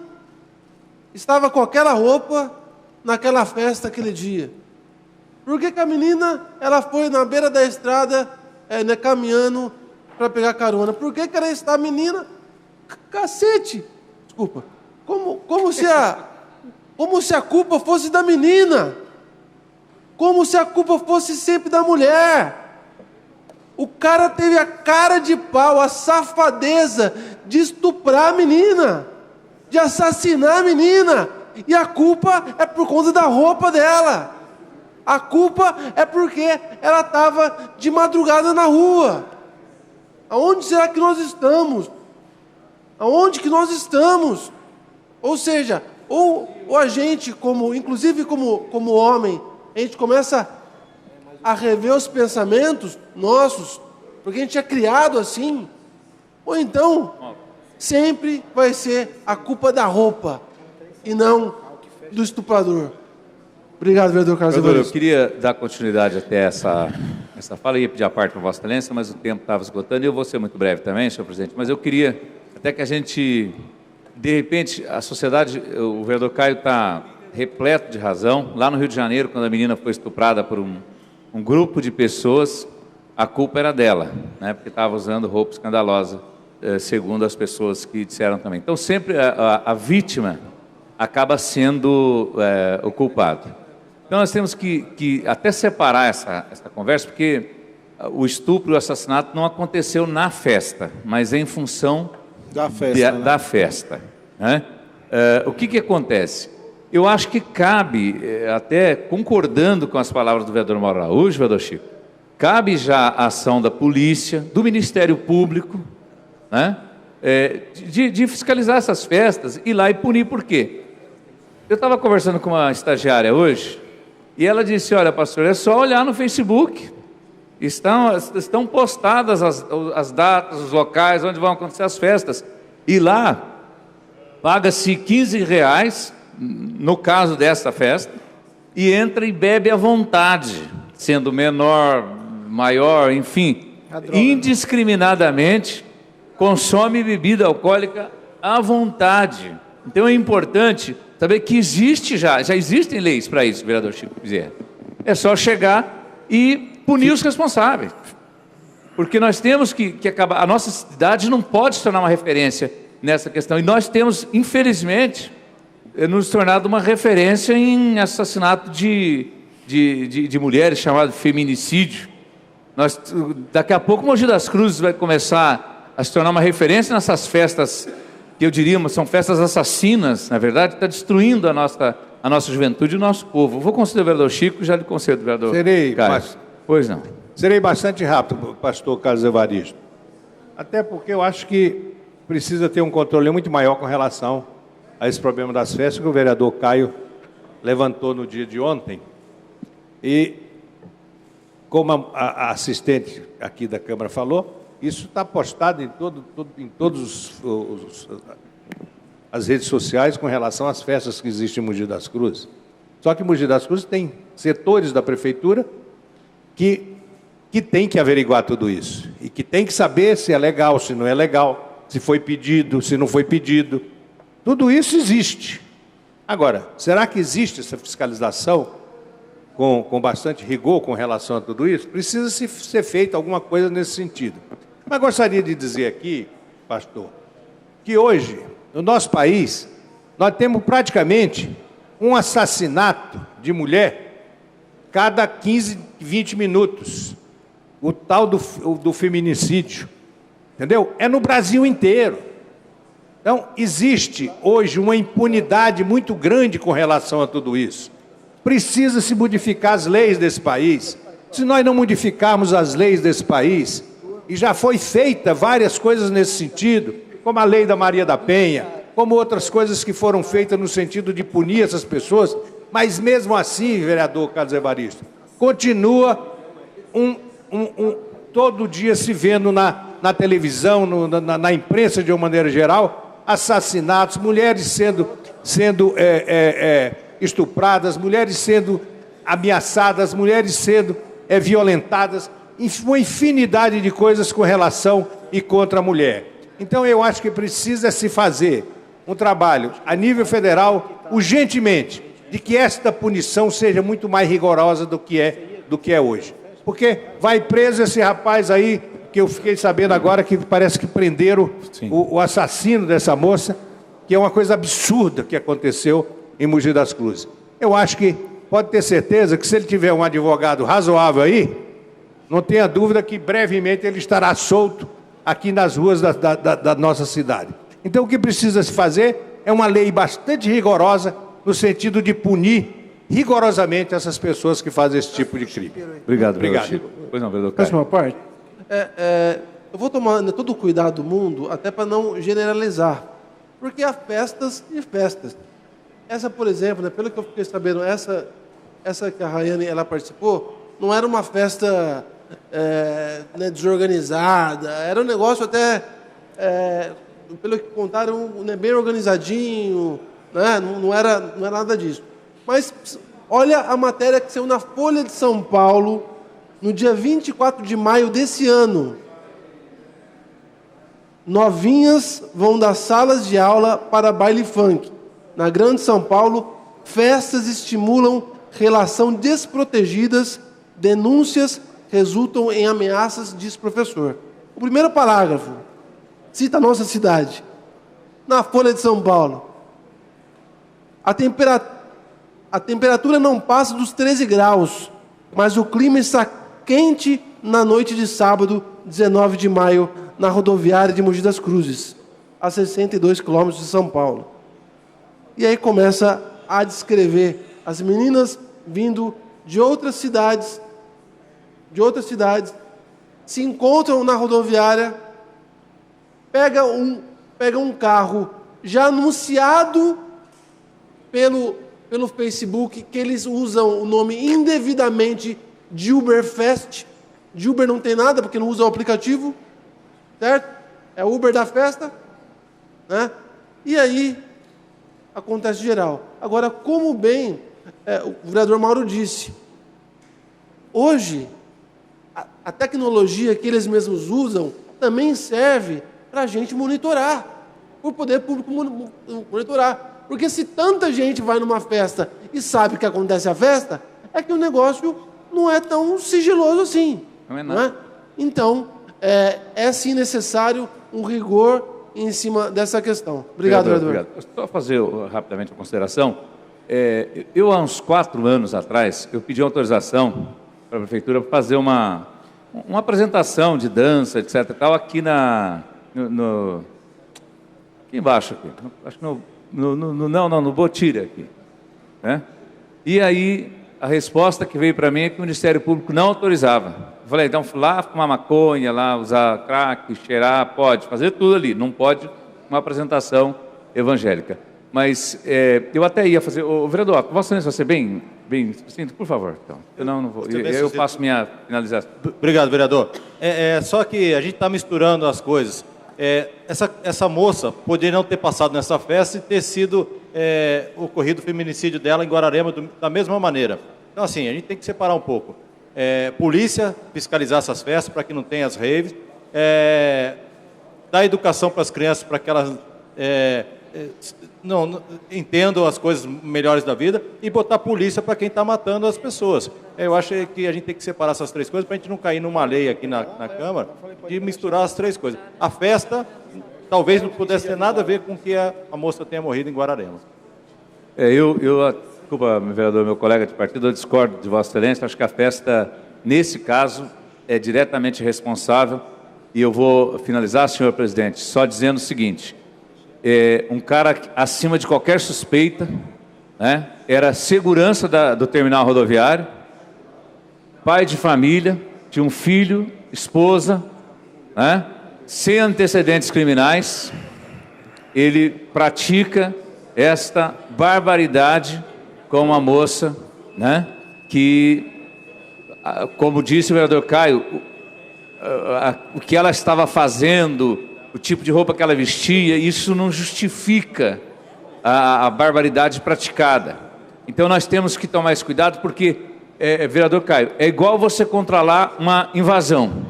estava com aquela roupa naquela festa aquele dia? Por que a menina ela foi na beira da estrada caminhando para pegar carona? Por que ela está menina? Cacete! Desculpa. Como se a culpa fosse da menina. Como se a culpa fosse sempre da mulher. O cara teve a cara de pau, a safadeza de estuprar a menina, de assassinar a menina. E a culpa é por conta da roupa dela. A culpa é porque ela estava de madrugada na rua. Aonde será que nós estamos? Aonde que nós estamos? Ou seja, ou a gente, inclusive como homem, a gente começa a rever os pensamentos nossos, porque a gente é criado assim, ou então sempre vai ser a culpa da roupa e não do estuprador. Obrigado, vereador Carlos Evaristo. Eu queria dar continuidade até essa fala, eu ia pedir a parte para Vossa Excelência, mas o tempo estava esgotando, e eu vou ser muito breve também, senhor presidente, mas eu queria até que a gente, de repente, a sociedade, o vereador Caio está repleto de razão. Lá no Rio de Janeiro, quando a menina foi estuprada por um grupo de pessoas, a culpa era dela, né, porque estava usando roupa escandalosa, segundo as pessoas que disseram também. Então, sempre a vítima acaba sendo o culpado. Então, nós temos que até separar essa conversa, porque o estupro e o assassinato não aconteceu na festa, mas em função da festa. Né? O que acontece? Eu acho que cabe, até concordando com as palavras do vereador Mauro Araújo, vereador Chico, cabe já a ação da polícia, do Ministério Público, né? De fiscalizar essas festas, ir lá e punir. Por quê? Eu estava conversando com uma estagiária hoje, e ela disse, olha, pastor, é só olhar no Facebook. Estão postadas as datas, os locais onde vão acontecer as festas. E lá, paga-se R$15, no caso dessa festa, e entra e bebe à vontade, sendo menor, maior, enfim, indiscriminadamente, consome bebida alcoólica à vontade. Então é importante saber que já existem leis para isso, vereador Chico Bezerra. É só chegar e punir os responsáveis. Porque nós temos que acabar, a nossa cidade não pode se tornar uma referência nessa questão. E nós temos, infelizmente, nos tornado uma referência em assassinato de mulheres, chamado feminicídio. Daqui a pouco, Mogi das Cruzes vai começar a se tornar uma referência nessas festas, que eu diria, são festas assassinas, na verdade, está destruindo a nossa juventude e o nosso povo. Vou conceder ao vereador Chico, já lhe concedo, vereador Caio. Pois não. Serei bastante rápido, pastor Carlos Evaristo. Até porque eu acho que precisa ter um controle muito maior com relação a esse problema das festas que o vereador Caio levantou no dia de ontem. E, como a assistente aqui da Câmara falou, isso está postado em todas as redes sociais com relação às festas que existem em Mogi das Cruzes. Só que Mogi das Cruzes tem setores da prefeitura que tem que averiguar tudo isso. E que tem que saber se é legal, se não é legal, se foi pedido, se não foi pedido. Tudo isso existe. Agora, será que existe essa fiscalização com bastante rigor com relação a tudo isso? Precisa ser feita alguma coisa nesse sentido. Mas gostaria de dizer aqui, pastor, que hoje, no nosso país, nós temos praticamente um assassinato de mulher cada 15, 20 minutos. O tal do feminicídio. Entendeu? É no Brasil inteiro. Então, existe hoje uma impunidade muito grande com relação a tudo isso. Precisa se modificar as leis desse país. Se nós não modificarmos as leis desse país, e já foi feita várias coisas nesse sentido, como a lei da Maria da Penha, como outras coisas que foram feitas no sentido de punir essas pessoas, mas mesmo assim, vereador Carlos Evaristo, continua todo dia se vendo na televisão, na imprensa de uma maneira geral, assassinatos, mulheres sendo estupradas, mulheres sendo ameaçadas, mulheres sendo violentadas, uma infinidade de coisas com relação e contra a mulher. Então eu acho que precisa se fazer um trabalho a nível federal, urgentemente, de que esta punição seja muito mais rigorosa do que é hoje. Porque vai preso esse rapaz aí, que eu fiquei sabendo agora que parece que prenderam o assassino dessa moça, que é uma coisa absurda que aconteceu em Mogi das Cruzes. Eu acho que pode ter certeza que se ele tiver um advogado razoável aí, não tenha dúvida que brevemente ele estará solto aqui nas ruas da nossa cidade. Então o que precisa se fazer é uma lei bastante rigorosa no sentido de punir rigorosamente essas pessoas que fazem esse tipo de crime. Obrigado. Chico. Pois não, vereador Caio. Próxima parte. Eu vou tomar todo o cuidado do mundo, até para não generalizar, porque há festas e festas. Essa, por exemplo, pelo que eu fiquei sabendo, essa que a Rayane ela participou, não era uma festa desorganizada, era um negócio até, pelo que contaram, bem organizadinho, né? Não era nada disso. Mas olha a matéria que saiu na Folha de São Paulo, no dia 24 de maio desse ano. Novinhas vão das salas de aula para baile funk. Na Grande São Paulo, festas estimulam relação desprotegidas, denúncias resultam em ameaças, diz professor. O primeiro parágrafo cita a nossa cidade. Na Folha de São Paulo, a temperatura não passa dos 13 graus, mas o clima está quente na noite de sábado, 19 de maio, na rodoviária de Mogi das Cruzes, a 62 quilômetros de São Paulo. E aí começa a descrever as meninas vindo de outras cidades, se encontram na rodoviária, pega um carro já anunciado pelo Facebook que eles usam o nome indevidamente de Uberfest. De Uber não tem nada, porque não usa o aplicativo, certo? É Uber da festa, né? E aí acontece geral. Agora, como bem o vereador Mauro disse, hoje a tecnologia que eles mesmos usam também serve para a gente monitorar, para o poder público monitorar. Porque se tanta gente vai numa festa e sabe que acontece a festa, é que o negócio não é tão sigiloso assim. Não é nada. Não é? Então, é sim necessário um rigor em cima dessa questão. Obrigado, vereador. Obrigado. Só fazer rapidamente uma consideração. Eu, há uns 4 anos atrás, eu pedi autorização para a prefeitura para fazer uma apresentação de dança, etc. e tal, aqui aqui embaixo, aqui. Acho que no Botira aqui. Né? E aí, a resposta que veio para mim é que o Ministério Público não autorizava. Eu falei, então, lá fumar maconha, lá usar crack, cheirar, pode fazer tudo ali, não pode uma apresentação evangélica. Mas eu até ia fazer... vereador, Vossa Excelência, você bem sucinto, por favor. Então. Eu não vou. Eu faço minha finalização. Obrigado, vereador. Só que a gente está misturando as coisas. Essa moça poderia não ter passado nessa festa e ter sido ocorrido o feminicídio dela em Guararema da mesma maneira. Então, assim, a gente tem que separar um pouco. Polícia, fiscalizar essas festas para que não tenha as raves, dar educação para as crianças para que elas não entendam as coisas melhores da vida e botar polícia para quem está matando as pessoas. Eu acho que a gente tem que separar essas 3 coisas para a gente não cair numa lei aqui na Câmara de misturar as 3 coisas. A festa talvez não pudesse ter nada a ver com que a moça tenha morrido em Guararema. Desculpa, vereador, meu colega de partido, eu discordo de Vossa Excelência. Acho que a festa, nesse caso, é diretamente responsável. E eu vou finalizar, senhor presidente, só dizendo o seguinte: um cara acima de qualquer suspeita, né, era segurança do terminal rodoviário, pai de família, tinha um filho, esposa, né, sem antecedentes criminais. Ele pratica esta barbaridade com uma moça, né, que, como disse o vereador Caio, o que ela estava fazendo, o tipo de roupa que ela vestia, isso não justifica a barbaridade praticada. Então nós temos que tomar esse cuidado, porque, vereador Caio, é igual você controlar uma invasão.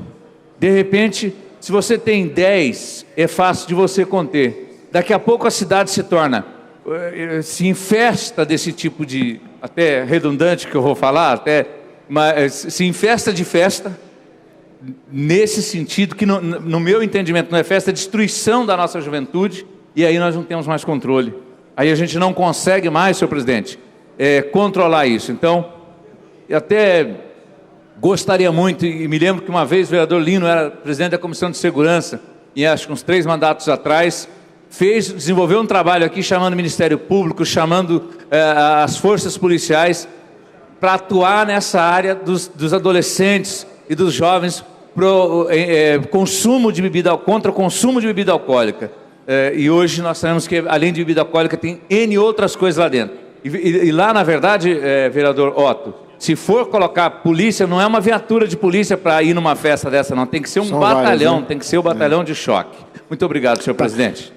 De repente, se você tem 10, é fácil de você conter. Daqui a pouco a cidade se infesta desse tipo de, até redundante que eu vou falar, se infesta de festa, nesse sentido que, no meu entendimento, não é festa, é destruição da nossa juventude, e aí nós não temos mais controle. Aí a gente não consegue mais, senhor presidente, controlar isso. Então, eu até gostaria muito, e me lembro que uma vez o vereador Lino era presidente da Comissão de Segurança, e acho que uns 3 mandatos atrás, desenvolveu um trabalho aqui chamando o Ministério Público, chamando as forças policiais para atuar nessa área dos adolescentes e dos jovens contra o consumo de bebida alcoólica. E hoje nós sabemos que, além de bebida alcoólica, tem N outras coisas lá dentro. E lá, na verdade, vereador Otto, se for colocar polícia, não é uma viatura de polícia para ir numa festa dessa, não. Tem que ser um batalhão, tem que ser o batalhão de choque. Muito obrigado, senhor presidente.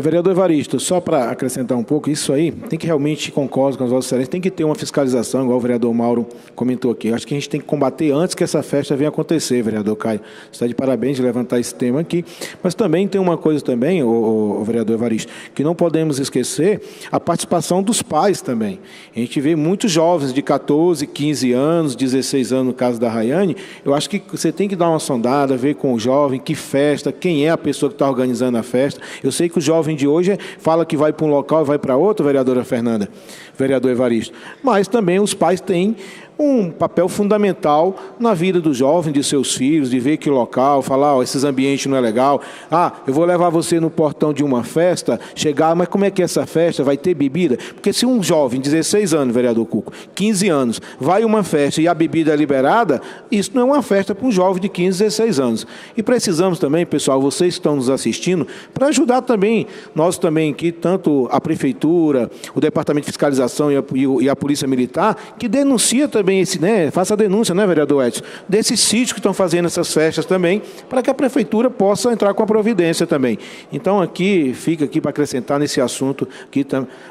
Vereador Evaristo, só para acrescentar um pouco, isso aí, tem que realmente, concordo com as vossas excelências, tem que ter uma fiscalização, igual o vereador Mauro comentou aqui. Eu acho que a gente tem que combater antes que essa festa venha acontecer, vereador Caio. Você está de parabéns de levantar esse tema aqui. Mas também tem uma coisa também, o vereador Evaristo, que não podemos esquecer a participação dos pais também. A gente vê muitos jovens de 14, 15 anos, 16 anos, no caso da Rayane. Eu acho que você tem que dar uma sondada, ver com o jovem que festa, quem é a pessoa que está organizando a festa. Eu sei que o jovem de hoje fala que vai para um local e vai para outro, vereadora Fernanda, vereador Evaristo. Mas também os pais têm um papel fundamental na vida dos jovens, de seus filhos, de ver que local, falar, ó, esses ambientes não é legal. Ah, eu vou levar você no portão de uma festa, chegar, mas como é que é essa festa? Vai ter bebida? Porque se um jovem, 16 anos, vereador Cuco, 15 anos, vai a uma festa e a bebida é liberada, isso não é uma festa para um jovem de 15, 16 anos. E precisamos também, pessoal, vocês que estão nos assistindo, para ajudar também, nós também aqui, tanto a Prefeitura, o Departamento de Fiscalização e a Polícia Militar, que denuncia também esse, né, faça a denúncia, né, vereador Edson, desses sítios que estão fazendo essas festas também, para que a Prefeitura possa entrar com a providência também. Então, aqui, fica aqui para acrescentar nesse assunto,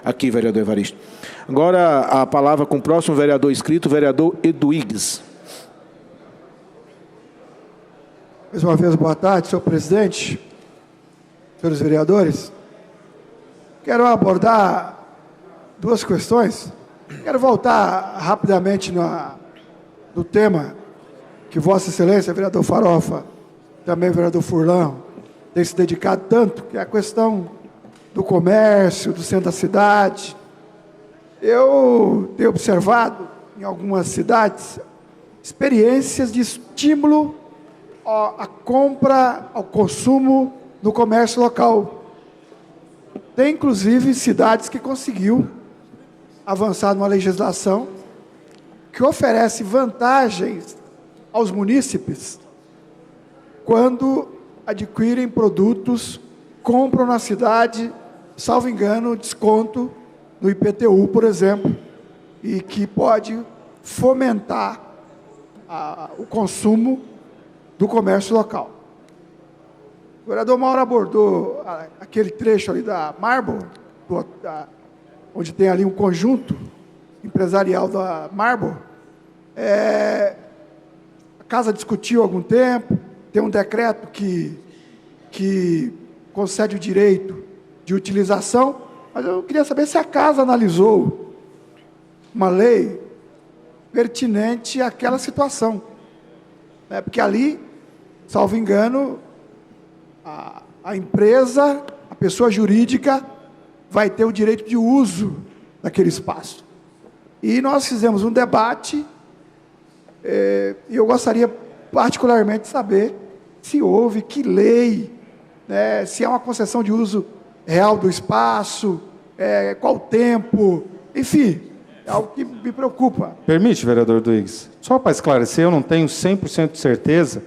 aqui, vereador Evaristo. Agora, a palavra com o próximo vereador inscrito, o vereador Eduígues. Mais uma vez, boa tarde, senhor presidente, senhores vereadores. Quero abordar duas questões. Quero voltar rapidamente no tema que Vossa Excelência, vereador Farofa, também vereador Furlan, tem se dedicado tanto, que é a questão do comércio, do centro da cidade. Eu tenho observado em algumas cidades experiências de estímulo à compra, ao consumo no comércio local. Tem, inclusive, cidades que conseguiu avançar numa legislação que oferece vantagens aos munícipes quando adquirem produtos, compram na cidade, salvo engano, desconto no IPTU, por exemplo, e que pode fomentar o consumo do comércio local. O vereador Mauro abordou aquele trecho ali da Marble, onde tem ali um conjunto empresarial da Marble. A casa discutiu há algum tempo, tem um decreto que concede o direito de utilização, mas eu queria saber se a casa analisou uma lei pertinente àquela situação. Porque ali, salvo engano, a empresa, a pessoa jurídica, vai ter o direito de uso daquele espaço. E nós fizemos um debate, e eu gostaria particularmente de saber se houve, que lei, né, se é uma concessão de uso real do espaço, qual o tempo, enfim, é algo que me preocupa. Permite, vereador Duígues? Só para esclarecer, eu não tenho 100% de certeza,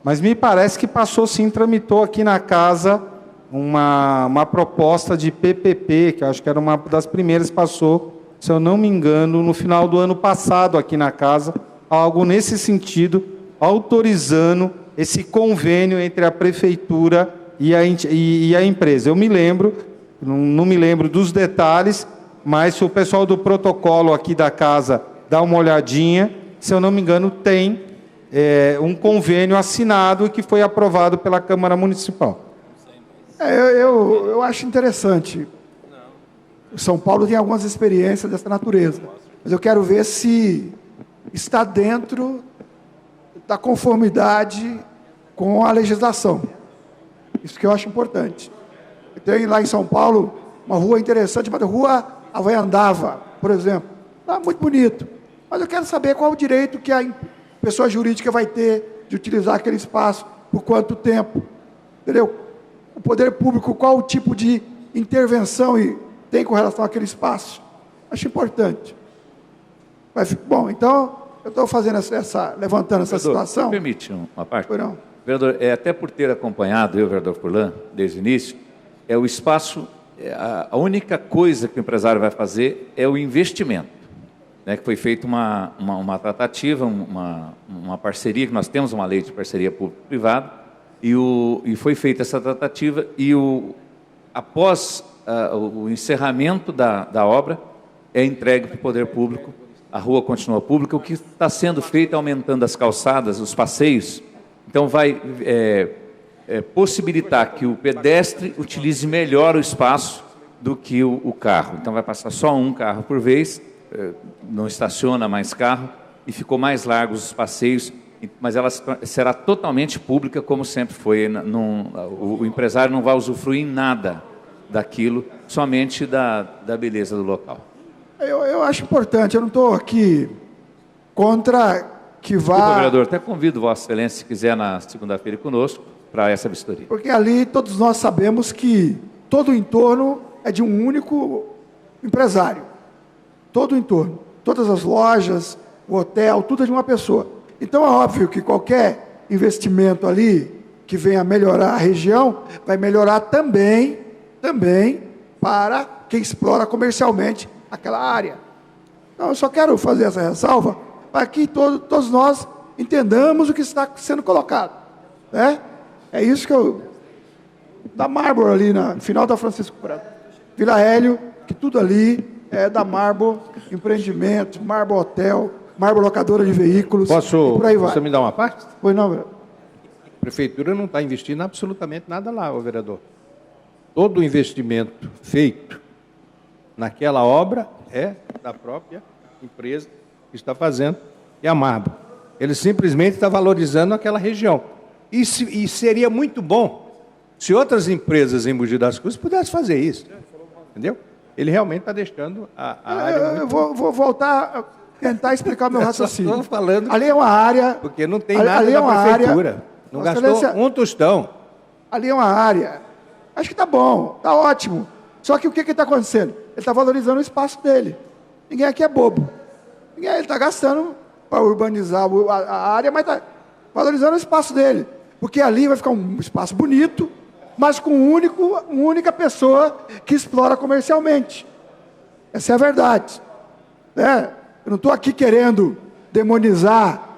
mas me parece que passou sim, tramitou aqui na casa uma proposta de PPP, que eu acho que era uma das primeiras que passou, se eu não me engano, no final do ano passado aqui na casa, algo nesse sentido, autorizando esse convênio entre a Prefeitura e a empresa. Eu me lembro, não me lembro dos detalhes, mas se o pessoal do protocolo aqui da casa dá uma olhadinha, se eu não me engano, tem um convênio assinado que foi aprovado pela Câmara Municipal. Eu acho interessante. O São Paulo tem algumas experiências dessa natureza, mas eu quero ver se está dentro da conformidade com a legislação. Isso que eu acho importante. Tem lá em São Paulo uma rua interessante, chamada Rua Havaiandava, por exemplo. Está muito bonito. Mas eu quero saber qual o direito que a pessoa jurídica vai ter de utilizar aquele espaço, por quanto tempo. Entendeu? O poder público, qual o tipo de intervenção tem com relação àquele espaço. Acho importante. Mas, bom, então, eu estou fazendo levantando essa situação. Me permite uma parte? Não. Vereador, até por ter acompanhado eu, vereador Furlan, desde o início, o espaço, a única coisa que o empresário vai fazer é o investimento, né, que foi feita uma tratativa, uma parceria, que nós temos uma lei de parceria público-privada, e foi feita essa tratativa, e após o encerramento da obra, é entregue para o poder público, a rua continua pública. O que está sendo feito é aumentando as calçadas, os passeios, então vai possibilitar que o pedestre utilize melhor o espaço do que o carro. Então vai passar só um carro por vez, não estaciona mais carro, e ficou mais largos os passeios, mas ela será totalmente pública, como sempre foi. O empresário não vai usufruir em nada daquilo, somente da beleza do local. Eu acho importante, eu não estou aqui contra que Desculpa, vá... vereador, até convido Vossa Excelência, se quiser, na segunda-feira ir conosco, para essa vistoria. Porque ali todos nós sabemos que todo o entorno é de um único empresário. Todo o entorno. Todas as lojas, o hotel, tudo é de uma pessoa. Então é óbvio que qualquer investimento ali que venha melhorar a região, vai melhorar também para quem explora comercialmente aquela área. Então eu só quero fazer essa ressalva para que todos nós entendamos o que está sendo colocado. Né? É isso que eu... Da Marble ali, no final da Francisco Franco. Vila Hélio, que tudo ali é da Marble Empreendimentos, Marble Hotel, Marble Locadora de Veículos. Posso, por aí vai. você me dá uma parte? Pois não, vereador. A prefeitura não está investindo absolutamente nada lá, ô vereador. Todo o investimento feito naquela obra é da própria empresa que está fazendo, e a Marble. Ele simplesmente está valorizando aquela região. E seria muito bom se outras empresas em Mogi das Cruzes pudessem fazer isso. Entendeu? Ele realmente está deixando a área... Eu vou voltar a tentar explicar o meu raciocínio. Estou falando... Ali é uma área... Porque não tem nada da prefeitura. Não gastou um tostão. Ali é uma área... Acho que está bom, está ótimo. Só que o que está acontecendo? Ele está valorizando o espaço dele. Ninguém aqui é bobo. Ele está gastando para urbanizar a área, mas está valorizando o espaço dele. Porque ali vai ficar um espaço bonito, mas com uma única pessoa que explora comercialmente. Essa é a verdade. Né? Eu não estou aqui querendo demonizar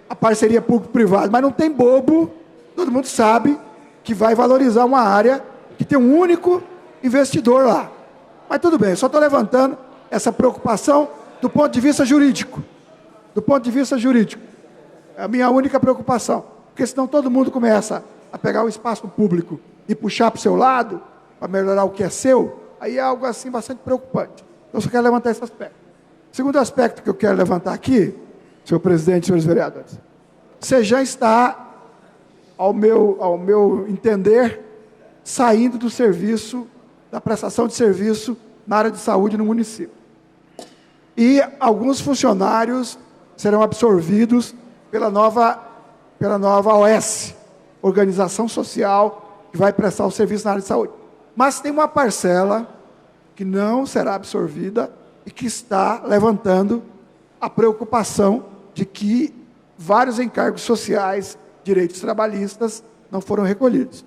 a parceria público-privada, mas não tem bobo, todo mundo sabe, que vai valorizar uma área que tem um único investidor lá. Mas tudo bem, eu só estou levantando essa preocupação do ponto de vista jurídico. Do ponto de vista jurídico. É a minha única preocupação. Porque senão todo mundo começa a pegar o espaço público e puxar para o seu lado, para melhorar o que é seu, aí é algo assim bastante preocupante. Então, eu só quero levantar esse aspecto. Segundo aspecto que eu quero levantar aqui, senhor presidente e senhores vereadores, você já está, ao meu entender, saindo do serviço, da prestação de serviço na área de saúde no município. E alguns funcionários serão absorvidos pela nova OS, Organização Social, que vai prestar o serviço na área de saúde. Mas tem uma parcela que não será absorvida e que está levantando a preocupação de que vários encargos sociais, direitos trabalhistas, não foram recolhidos.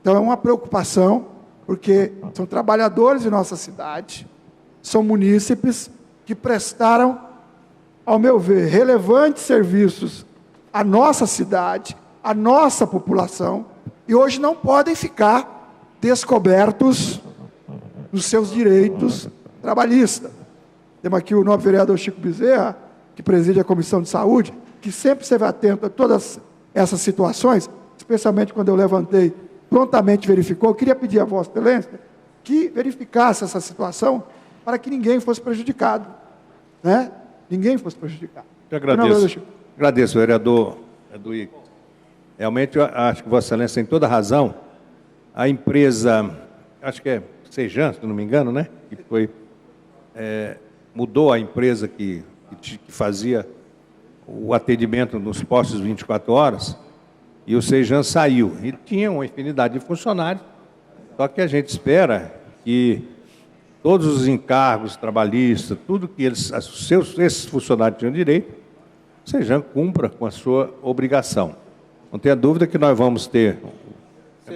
Então é uma preocupação, porque são trabalhadores de nossa cidade, são munícipes que prestaram, ao meu ver, relevantes serviços à nossa cidade, à nossa população, e hoje não podem ficar descobertos dos seus direitos trabalhistas. Temos aqui o novo vereador Chico Bezerra, que preside a Comissão de Saúde, que sempre esteve atento a todas essas situações, especialmente quando eu levantei, prontamente verificou. Eu queria pedir a Vossa Excelência que verificasse essa situação para que ninguém fosse prejudicado. Né? Ninguém fosse prejudicado. Eu agradeço. Agradeço, vereador Igor. Realmente, eu acho que Vossa Excelência tem toda a razão. A empresa, acho que é Sejan, se não me engano, né? Que foi, mudou a empresa que fazia o atendimento nos postos 24 horas, e o Sejan saiu. E tinha uma infinidade de funcionários, só que a gente espera que todos os encargos trabalhistas, tudo que esses funcionários tinham direito, o Sejan cumpra com a sua obrigação. Não tenha dúvida que nós vamos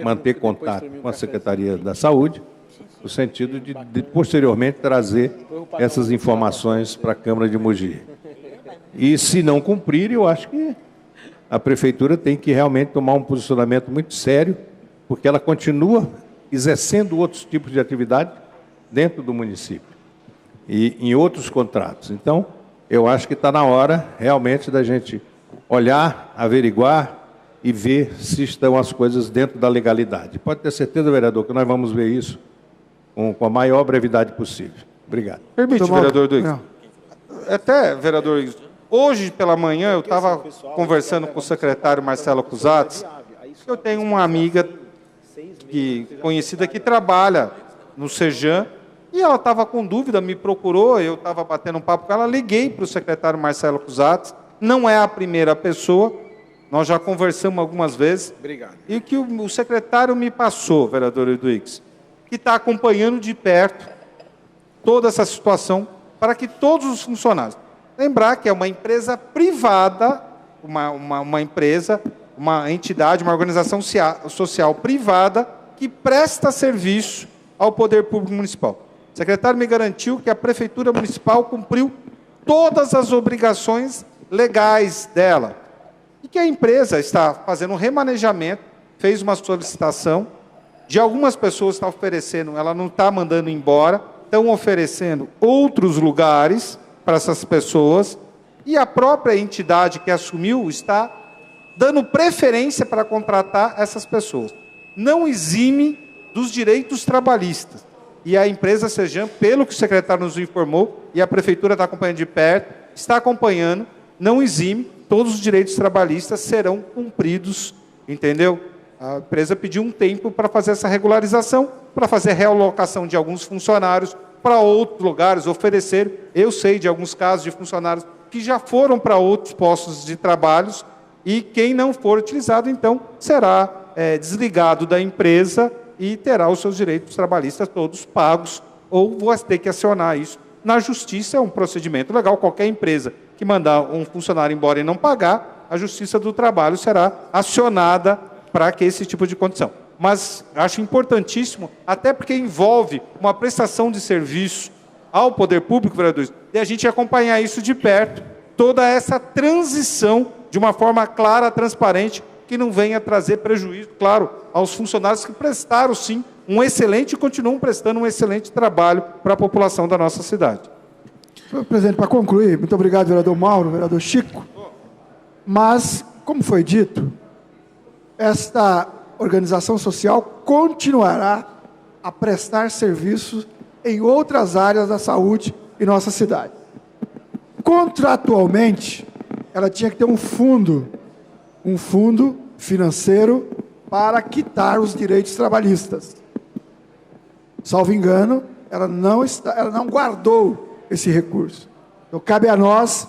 manter contato com a Secretaria da Saúde, no sentido de posteriormente trazer essas informações para a Câmara de Mogi. E se não cumprir, eu acho que a Prefeitura tem que realmente tomar um posicionamento muito sério, porque ela continua exercendo outros tipos de atividade dentro do município e em outros contratos. Então, eu acho que está na hora realmente da gente olhar, averiguar e ver se estão as coisas dentro da legalidade. Pode ter certeza, vereador, que nós vamos ver isso com a maior brevidade possível. Obrigado. Permite, vereador Duígues. Até, vereador Duígues, hoje pela manhã eu estava conversando com o secretário Marcelo Cusatz. Eu tenho uma amiga conhecida que trabalha no Sejan E ela estava com dúvida, me procurou, eu estava batendo um papo com ela, liguei para o secretário Marcelo Cusatz, não é a primeira pessoa, nós já conversamos algumas vezes. Obrigado. E o que o secretário me passou, vereador Eduígues, que está acompanhando de perto toda essa situação para que todos os funcionários... Lembrar que é uma empresa privada, uma empresa, uma entidade, uma organização social privada que presta serviço ao poder público municipal. O secretário me garantiu que a Prefeitura Municipal cumpriu todas as obrigações legais dela e que a empresa está fazendo um remanejamento, fez uma solicitação, de algumas pessoas está oferecendo, ela não está mandando embora, estão oferecendo outros lugares para essas pessoas, e a própria entidade que assumiu está dando preferência para contratar essas pessoas. Não exime dos direitos trabalhistas. E a empresa Sejam, pelo que o secretário nos informou, e a Prefeitura está acompanhando de perto, está acompanhando, não exime, todos os direitos trabalhistas serão cumpridos, entendeu? A empresa pediu um tempo para fazer essa regularização, para fazer realocação de alguns funcionários para outros lugares, oferecer. Eu sei de alguns casos de funcionários que já foram para outros postos de trabalho e quem não for utilizado, então, será desligado da empresa e terá os seus direitos trabalhistas todos pagos, ou vou ter que acionar isso na justiça. É um procedimento legal. Qualquer empresa que mandar um funcionário embora e não pagar, a Justiça do Trabalho será acionada para que esse tipo de condição. Mas acho importantíssimo, até porque envolve uma prestação de serviço ao poder público, vereadores, e a gente acompanhar isso de perto, toda essa transição de uma forma clara, transparente, que não venha trazer prejuízo, claro, aos funcionários que prestaram, sim, um excelente e continuam prestando um excelente trabalho para a população da nossa cidade. Senhor presidente, para concluir, muito obrigado, vereador Mauro, vereador Chico, mas, como foi dito, esta organização social continuará a prestar serviços em outras áreas da saúde em nossa cidade. Contratualmente, ela tinha que ter um fundo financeiro para quitar os direitos trabalhistas. Salvo engano, ela não guardou esse recurso. Então, cabe a nós,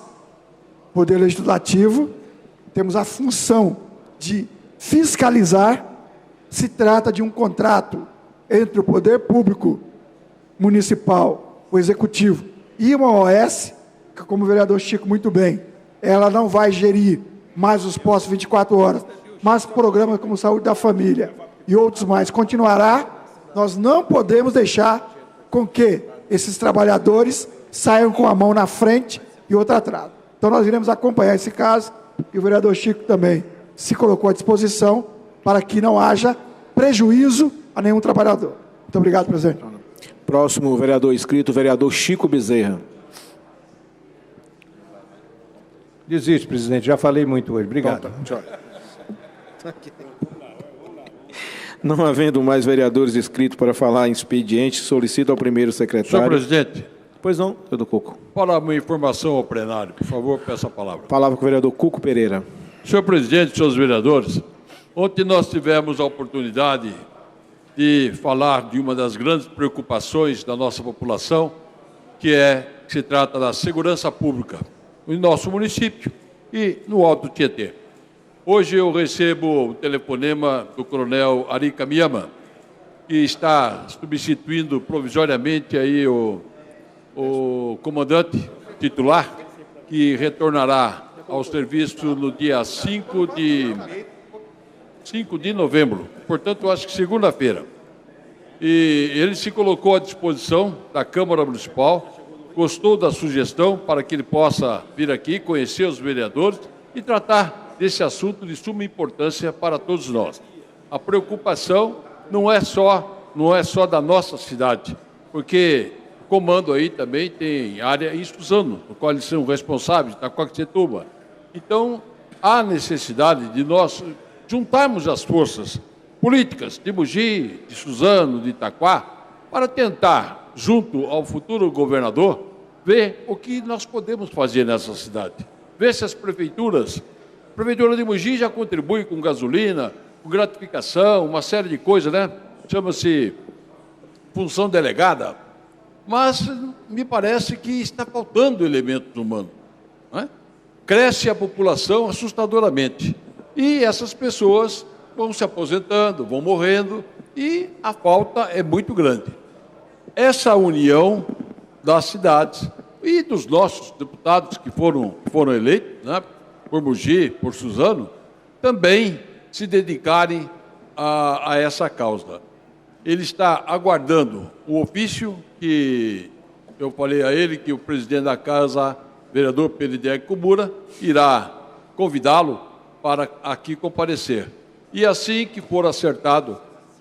Poder Legislativo, temos a função de fiscalizar. Se trata de um contrato entre o Poder Público Municipal, o Executivo, e uma OS, que, como o vereador Chico muito bem, ela não vai gerir mais os postos 24 horas, mas programas como Saúde da Família e outros mais continuará. Nós não podemos deixar com que esses trabalhadores saiam com a mão na frente e outra atrás. Então, nós iremos acompanhar esse caso, e o vereador Chico também se colocou à disposição para que não haja prejuízo a nenhum trabalhador. Muito obrigado, presidente. Próximo vereador inscrito, vereador Chico Bezerra. Desiste, presidente, já falei muito hoje. Obrigado. Não havendo mais vereadores inscritos para falar em expediente, solicito ao primeiro secretário... Senhor presidente. Pois não, vereador Cuco. Para uma informação ao plenário, por favor, peço a palavra. Palavra com o vereador Cuco Pereira. Senhor presidente, senhores vereadores, ontem nós tivemos a oportunidade de falar de uma das grandes preocupações da nossa população, que se trata da segurança pública no nosso município e no Alto Tietê. Hoje eu recebo o telefonema do coronel Ari Kamiyama, que está substituindo provisoriamente aí o comandante titular, que retornará ao serviço no dia 5 de novembro, portanto, eu acho que segunda-feira. E ele se colocou à disposição da Câmara Municipal, gostou da sugestão para que ele possa vir aqui, conhecer os vereadores e tratar desse assunto de suma importância para todos nós. A preocupação não é só da nossa cidade, porque o comando aí também tem área em Suzano, no qual eles são responsáveis, Itacoaxetuba. Então, há necessidade de nós juntarmos as forças políticas de Mogi, de Suzano, de Itaquá, para tentar, junto ao futuro governador, ver o que nós podemos fazer nessa cidade. Ver se as prefeituras... A Prefeitura de Mogi já contribui com gasolina, com gratificação, uma série de coisas, né? Chama-se função delegada. mas me parece que está faltando elementos humanos. Não é? Cresce a população assustadoramente. E essas pessoas vão se aposentando, vão morrendo, e a falta é muito grande. Essa união das cidades e dos nossos deputados que foram eleitos, né, por Mogi, por Suzano, também se dedicarem a essa causa. Ele está aguardando o ofício que eu falei a ele, que o presidente da casa, vereador Perideg Kumura, irá convidá-lo para aqui comparecer. E assim que for acertado,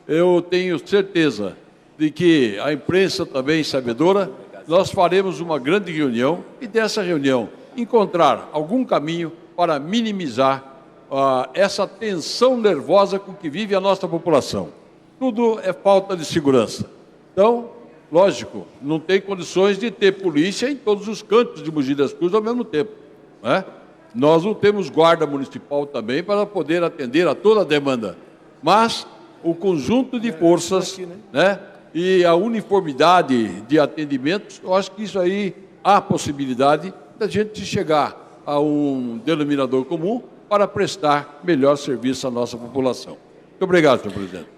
eu tenho certeza de que a imprensa também sabedora, nós faremos uma grande reunião e dessa reunião encontrar algum caminho para minimizar essa tensão nervosa com que vive a nossa população. Tudo é falta de segurança. Então, lógico, não tem condições de ter polícia em todos os cantos de Mogi das Cruzes ao mesmo tempo, né? Nós não temos guarda municipal também para poder atender a toda a demanda, mas o conjunto de forças, né, e a uniformidade de atendimentos, eu acho que isso aí há possibilidade da gente chegar a um denominador comum para prestar melhor serviço à nossa população. Muito obrigado, senhor presidente.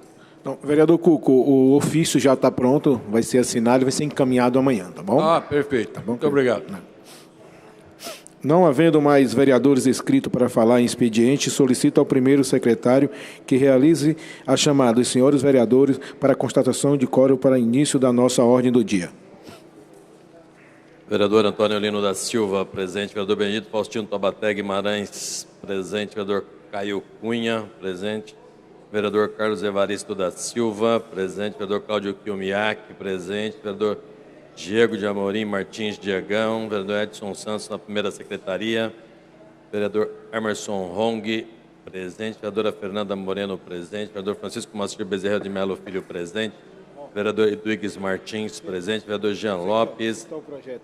Não, vereador Cuco, o ofício já está pronto, vai ser assinado e vai ser encaminhado amanhã, tá bom? Ah, perfeito. Tá bom, muito obrigado. Não havendo mais vereadores inscritos para falar em expediente, solicito ao primeiro secretário que realize a chamada dos senhores vereadores para a constatação de quórum para início da nossa ordem do dia. Vereador Antônio Lino da Silva, presente. Vereador Benedito Faustino Tobateg Guimarães, presente. Vereador Caio Cunha, presente. Vereador Carlos Evaristo da Silva, presente. Vereador Cláudio Kilmiak, presente. Vereador Diego de Amorim Martins Diegão, vereador Edson Santos na primeira secretaria, vereador Emerson Hong, presente, vereadora Fernanda Moreno, presente, vereador Francisco Macir Bezerra de Melo Filho, presente, vereador Eduígues Martins, presente, vereador Jean Lopes,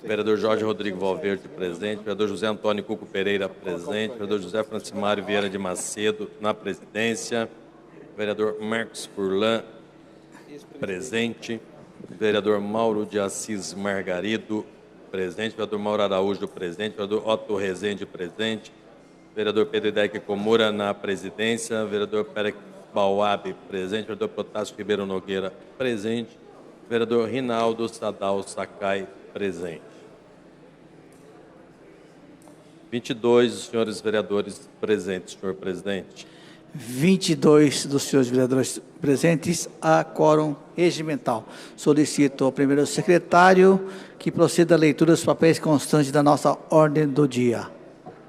vereador Jorge Rodrigo Valverde, presente, vereador José Antônio Cuco Pereira, presente, vereador José Francimário Vieira de Macedo, na presidência, vereador Marcos Furlan, presente, vereador Mauro de Assis Margarido, presente. Vereador Mauro Araújo, presente. Vereador Otto Rezende, presente. Vereador Pedro Deck Komura, na presidência. Vereador Perec Bauab, presente. Vereador Protásio Ribeiro Nogueira, presente. Vereador Rinaldo Sadal Sakai, presente. 22 senhores vereadores presentes, senhor presidente. 22 dos senhores vereadores presentes, a quórum regimental. Solicito ao primeiro secretário que proceda à leitura dos papéis constantes da nossa ordem do dia.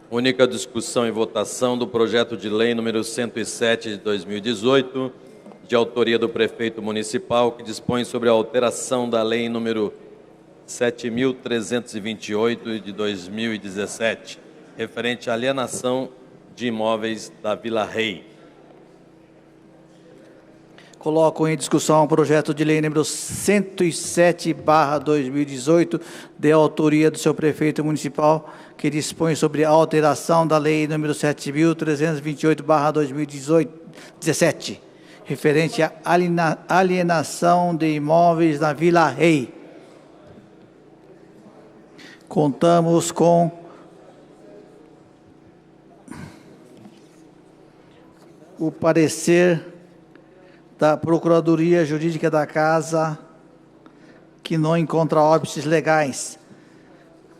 Única discussão e votação do projeto de lei número 107 de 2018, de autoria do prefeito municipal, que dispõe sobre a alteração da lei número 7.328 de 2017, referente à alienação de imóveis da Vila Rei. Coloco em discussão o projeto de lei número 107/2018, de autoria do seu prefeito municipal, que dispõe sobre a alteração da lei número 7.328/2017, referente à alienação de imóveis na Vila Rei. Contamos com o parecer da Procuradoria Jurídica da Casa, que não encontra óbices legais.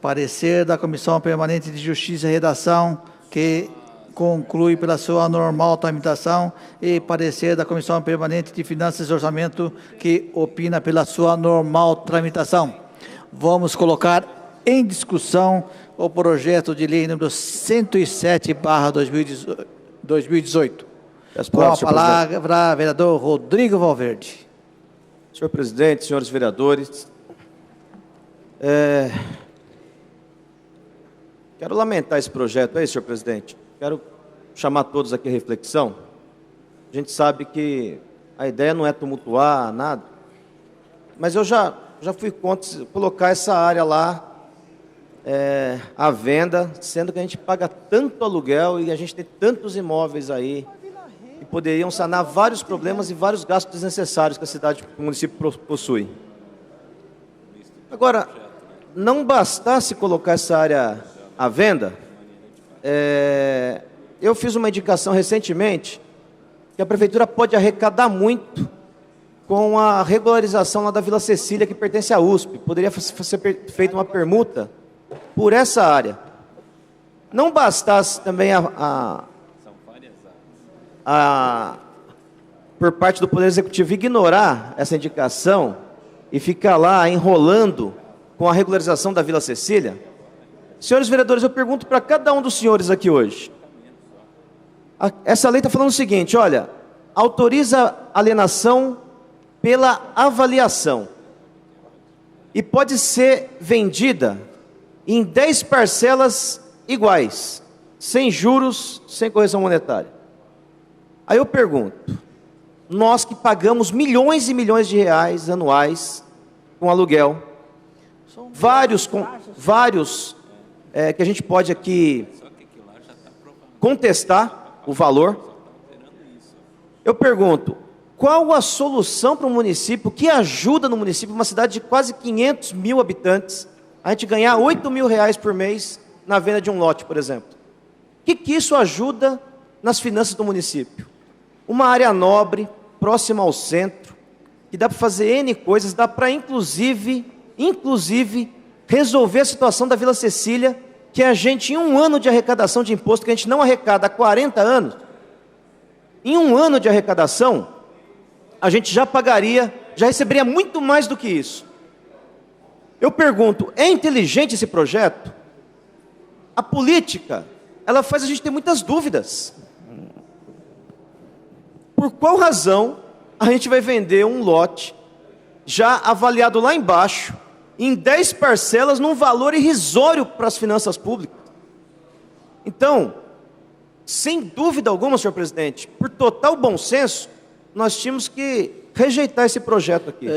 Parecer da Comissão Permanente de Justiça e Redação, que conclui pela sua normal tramitação, e parecer da Comissão Permanente de Finanças e Orçamento, que opina pela sua normal tramitação. Vamos colocar em discussão o projeto de lei número 107/2018. Com a palavra, vereador Rodrigo Valverde. Senhor presidente, senhores vereadores, quero lamentar esse projeto aí, senhor presidente. Quero chamar todos aqui à reflexão. A gente sabe que a ideia não é tumultuar nada, mas eu já fui contra colocar essa área lá à venda, sendo que a gente paga tanto aluguel e a gente tem tantos imóveis aí que poderiam sanar vários problemas e vários gastos desnecessários que a cidade, o município possui. Agora, não bastasse colocar essa área à venda, eu fiz uma indicação recentemente que a prefeitura pode arrecadar muito com a regularização lá da Vila Cecília, que pertence à USP. Poderia ser feita uma permuta por essa área. Não bastasse também por parte do Poder Executivo ignorar essa indicação e ficar lá enrolando com a regularização da Vila Cecília. Senhores vereadores, eu pergunto para cada um dos senhores aqui hoje. Essa lei está falando o seguinte, olha, autoriza alienação pela avaliação e pode ser vendida em 10 parcelas iguais, sem juros, sem correção monetária. Aí eu pergunto, nós que pagamos milhões e milhões de reais anuais com aluguel, vários que a gente pode aqui contestar o valor. Eu pergunto, qual a solução para um município, que ajuda no município, uma cidade de quase 500 mil habitantes, a gente ganhar 8 mil reais por mês na venda de um lote, por exemplo? O que isso ajuda nas finanças do município? Uma área nobre, próxima ao centro, que dá para fazer N coisas, dá para inclusive resolver a situação da Vila Cecília, que a gente, em um ano de arrecadação de imposto, que a gente não arrecada há 40 anos, em um ano de arrecadação, a gente já receberia muito mais do que isso. Eu pergunto, é inteligente esse projeto? A política, ela faz a gente ter muitas dúvidas. Por qual razão a gente vai vender um lote já avaliado lá embaixo, em 10 parcelas, num valor irrisório para as finanças públicas? Então, sem dúvida alguma, senhor presidente, por total bom senso, nós tínhamos que rejeitar esse projeto aqui.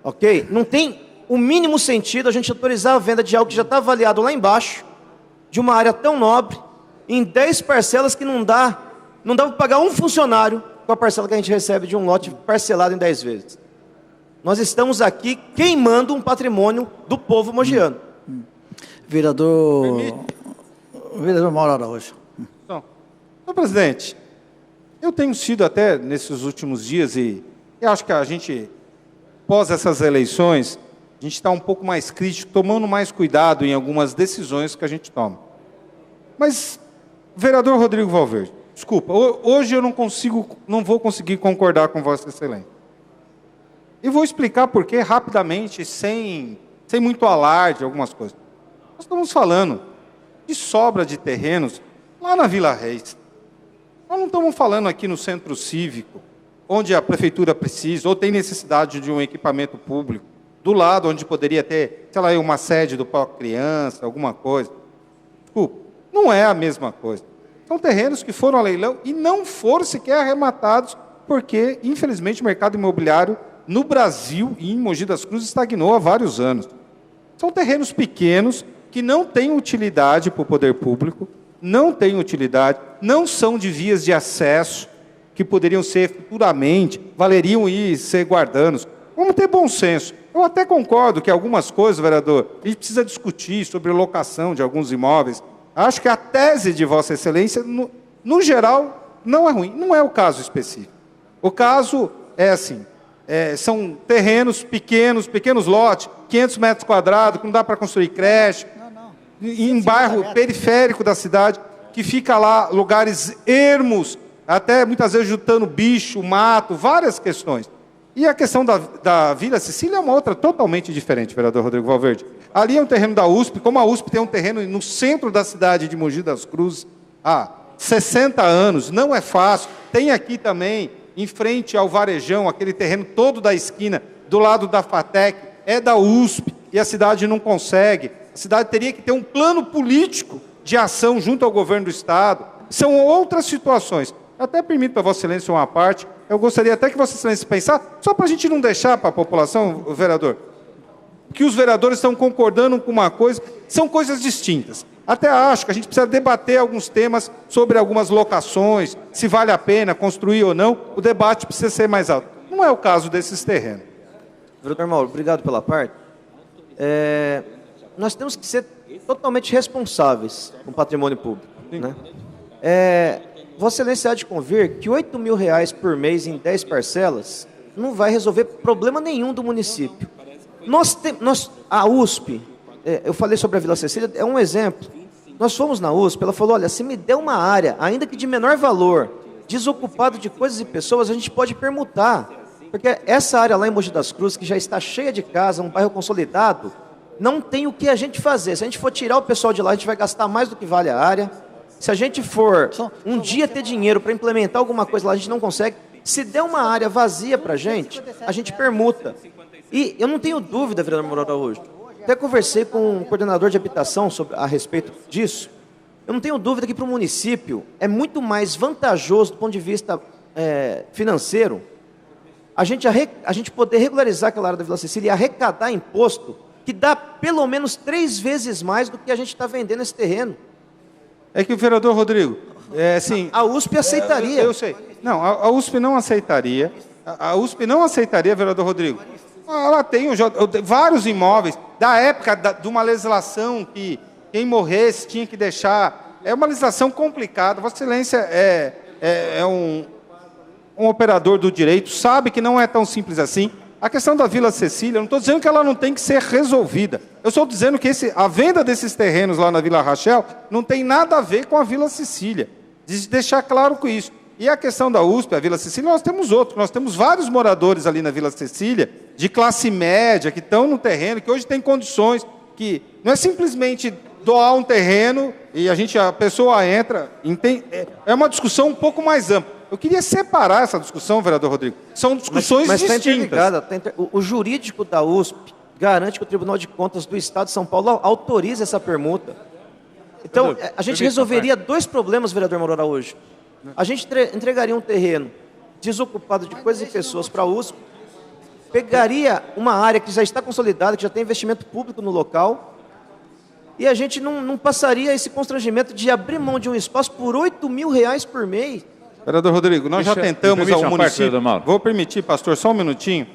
Ok? Não tem o mínimo sentido a gente autorizar a venda de algo que já está avaliado lá embaixo, de uma área tão nobre, em 10 parcelas que não dá para pagar um funcionário com a parcela que a gente recebe de um lote parcelado em 10 vezes. Nós estamos aqui queimando um patrimônio do povo mogiano. Vereador Mauro Araújo. Então, senhor presidente, eu tenho sido até nesses últimos dias, e eu acho que a gente, após essas eleições, a gente está um pouco mais crítico, tomando mais cuidado em algumas decisões que a gente toma. Mas, vereador Rodrigo Valverde, desculpa, hoje eu não vou conseguir concordar com Vossa Excelência. E vou explicar por quê rapidamente, sem muito alarde, algumas coisas. Nós estamos falando de sobra de terrenos lá na Vila Reis. Nós não estamos falando aqui no centro cívico, onde a prefeitura precisa, ou tem necessidade de um equipamento público, do lado onde poderia ter, sei lá, uma sede do Parque Criança, alguma coisa. Desculpa, não é a mesma coisa. São terrenos que foram a leilão e não foram sequer arrematados, porque, infelizmente, o mercado imobiliário no Brasil e em Mogi das Cruzes estagnou há vários anos. São terrenos pequenos que não têm utilidade para o poder público, não têm utilidade, não são de vias de acesso, que poderiam ser futuramente, valeriam ir ser guardanos. Vamos ter bom senso. Eu até concordo que algumas coisas, vereador, a gente precisa discutir sobre locação de alguns imóveis. Acho que a tese de Vossa Excelência, no geral, não é ruim. Não é o caso específico. O caso é assim, são terrenos pequenos lotes, 500 metros quadrados, que não dá para construir creche, em bairro periférico da cidade, que fica lá, lugares ermos, até muitas vezes juntando bicho, mato, várias questões. E a questão da Vila Cecília é uma outra totalmente diferente, vereador Rodrigo Valverde. Ali é um terreno da USP, como a USP tem um terreno no centro da cidade de Mogi das Cruzes há 60 anos, não é fácil. Tem aqui também, em frente ao Varejão, aquele terreno todo da esquina, do lado da FATEC, é da USP, e a cidade não consegue. A cidade teria que ter um plano político de ação junto ao governo do Estado. São outras situações. Até permito para Vossa Excelência uma parte. Eu gostaria até que Vossa Excelência pensasse, só para a gente não deixar para a população, vereador, que os vereadores estão concordando com uma coisa, são coisas distintas. Até acho que a gente precisa debater alguns temas sobre algumas locações, se vale a pena construir ou não, o debate precisa ser mais alto. Não é o caso desses terrenos. Vereador Mauro, obrigado pela parte. Nós temos que ser totalmente responsáveis com o patrimônio público. Né? Vossa Excelência há de convir que R$8.000 por mês em 10 parcelas não vai resolver problema nenhum do município. A USP, eu falei sobre a Vila Cecília, é um exemplo. Nós fomos na USP, ela falou, olha, se me der uma área, ainda que de menor valor, desocupado de coisas e pessoas, a gente pode permutar. Porque essa área lá em Mogi das Cruzes, que já está cheia de casa, um bairro consolidado, não tem o que a gente fazer. Se a gente for tirar o pessoal de lá, a gente vai gastar mais do que vale a área. Se a gente for um dia ter dinheiro para implementar alguma coisa lá, a gente não consegue. Se der uma área vazia para a gente permuta. E eu não tenho dúvida, vereador Mauro Araújo, até conversei com o coordenador de habitação a respeito disso. Eu não tenho dúvida que para o município é muito mais vantajoso do ponto de vista financeiro a gente poder regularizar aquela área da Vila Cecília e arrecadar imposto que dá pelo menos 3 vezes mais do que a gente está vendendo esse terreno. É que o vereador Rodrigo, a USP aceitaria. Eu sei. Não, a USP não aceitaria. A USP não aceitaria, vereador Rodrigo. Ela tem vários imóveis da época de uma legislação que quem morresse tinha que deixar. É uma legislação complicada. Vossa Excelência é um operador do direito, sabe que não é tão simples assim. A questão da Vila Cecília, eu não estou dizendo que ela não tem que ser resolvida. Eu estou dizendo que a venda desses terrenos lá na Vila Rachel não tem nada a ver com a Vila Cecília. De deixar claro com isso. E a questão da USP, a Vila Cecília, nós temos outros. Nós temos vários moradores ali na Vila Cecília, de classe média, que estão no terreno, que hoje têm condições, que não é simplesmente doar um terreno e a pessoa entra. É uma discussão um pouco mais ampla. Eu queria separar essa discussão, vereador Rodrigo. São discussões distintas. O jurídico da USP garante que o Tribunal de Contas do Estado de São Paulo autoriza essa permuta. Então, a gente resolveria 2 problemas, vereador Mauro Araújo. A gente entregaria um terreno desocupado de coisas e pessoas para a USP, pegaria uma área que já está consolidada, que já tem investimento público no local, e a gente não passaria esse constrangimento de abrir mão de um espaço por R$8.000 por mês. Vereador Rodrigo, nós já tentamos ao município... Vou permitir, pastor, só um minutinho.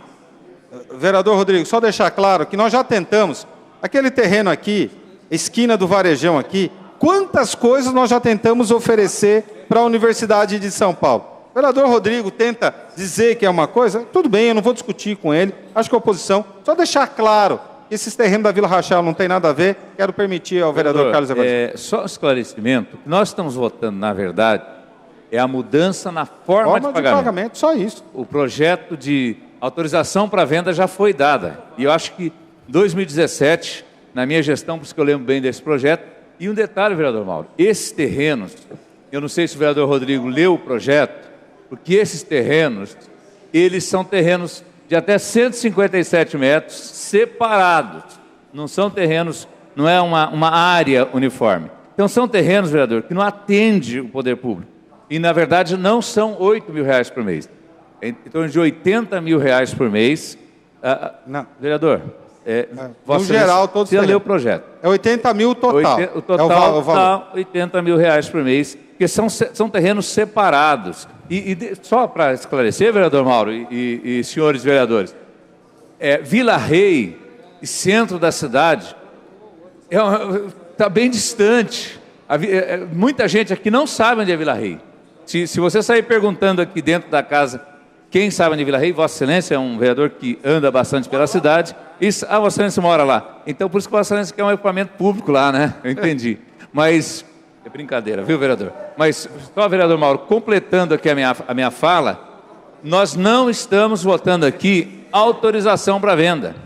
Vereador Rodrigo, só deixar claro que nós já tentamos. Aquele terreno aqui, esquina do Varejão aqui, quantas coisas nós já tentamos oferecer para a Universidade de São Paulo? O vereador Rodrigo tenta dizer que é uma coisa, tudo bem, eu não vou discutir com ele, acho que a oposição, só deixar claro que esses terrenos da Vila Rachel não tem nada a ver, quero permitir ao vereador Carlos Evangelista. Só esclarecimento, o que nós estamos votando, na verdade, é a mudança na forma de pagamento. Só isso. O projeto de autorização para venda já foi dada. E eu acho que em 2017, na minha gestão, por isso que eu lembro bem desse projeto, e um detalhe, vereador Mauro, esses terrenos, eu não sei se o vereador Rodrigo leu o projeto, porque esses terrenos, eles são terrenos de até 157 metros separados. Não são terrenos, não é uma área uniforme. Então são terrenos, vereador, que não atende o poder público. E, na verdade, não são R$8.000 por mês. É em torno de R$80.000 por mês. Não. Vereador, no geral, todos você leu o projeto. É 80 mil total. O total está R$80.000 por mês, porque são terrenos separados. Só para esclarecer, vereador Mauro e senhores vereadores, Vila Rei e centro da cidade está bem distante. Muita gente aqui não sabe onde é Vila Rei. Se você sair perguntando aqui dentro da casa quem sabe onde é Vila Rei, Vossa Excelência é um vereador que anda bastante pela cidade, Vossa Excelência mora lá. Então, por isso que Vossa Excelência quer um equipamento público lá, né? Eu entendi. Mas, é brincadeira, viu, vereador? Mas, só, vereador Mauro, completando aqui a minha fala, nós não estamos votando aqui autorização para venda.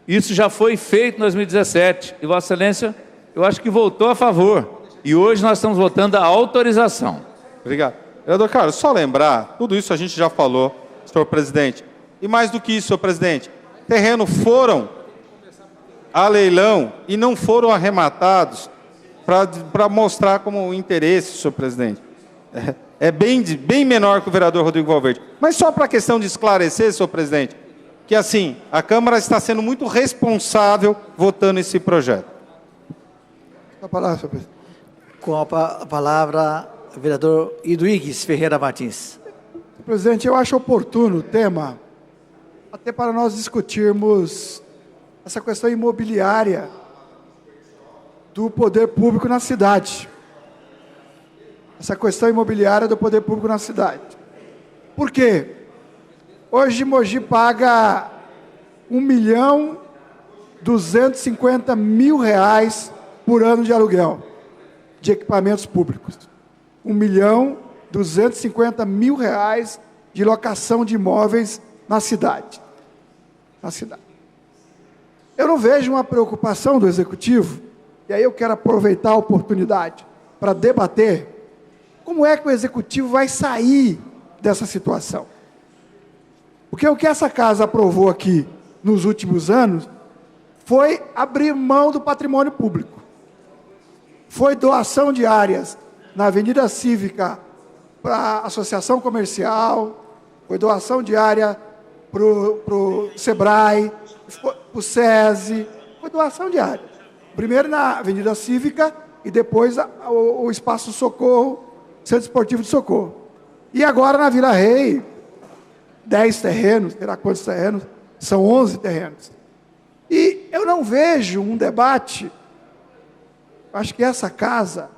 Isso já foi feito em 2017. E Vossa Excelência, eu acho que votou a favor. E hoje nós estamos votando a autorização. Obrigado. Vereador Carlos, só lembrar, tudo isso a gente já falou, senhor presidente. E mais do que isso, senhor presidente, terrenos foram a leilão e não foram arrematados para mostrar como interesse, senhor presidente. É bem menor que o vereador Rodrigo Valverde. Mas só para a questão de esclarecer, senhor presidente, que assim, a Câmara está sendo muito responsável votando esse projeto. A palavra, senhor presidente. Com a palavra, o vereador Iduígues Ferreira Martins. Presidente, eu acho oportuno o tema até para nós discutirmos essa questão imobiliária do poder público na cidade. Essa questão imobiliária do poder público na cidade. Por quê? Hoje Mogi paga R$1.250.000 por ano de aluguel de equipamentos públicos. R$1.250.000 de locação de imóveis na cidade. Eu não vejo uma preocupação do Executivo, e aí eu quero aproveitar a oportunidade para debater como é que o Executivo vai sair dessa situação. Porque o que essa casa aprovou aqui nos últimos anos foi abrir mão do patrimônio público. Foi doação de áreas na Avenida Cívica para a Associação Comercial, foi doação de área para o SEBRAE, para o SESI, foi doação de área. Primeiro na Avenida Cívica e depois o Espaço Socorro, Centro Esportivo de Socorro. E agora na Vila Rei, 10 terrenos, será quantos terrenos? São 11 terrenos. E eu não vejo um debate, acho que essa casa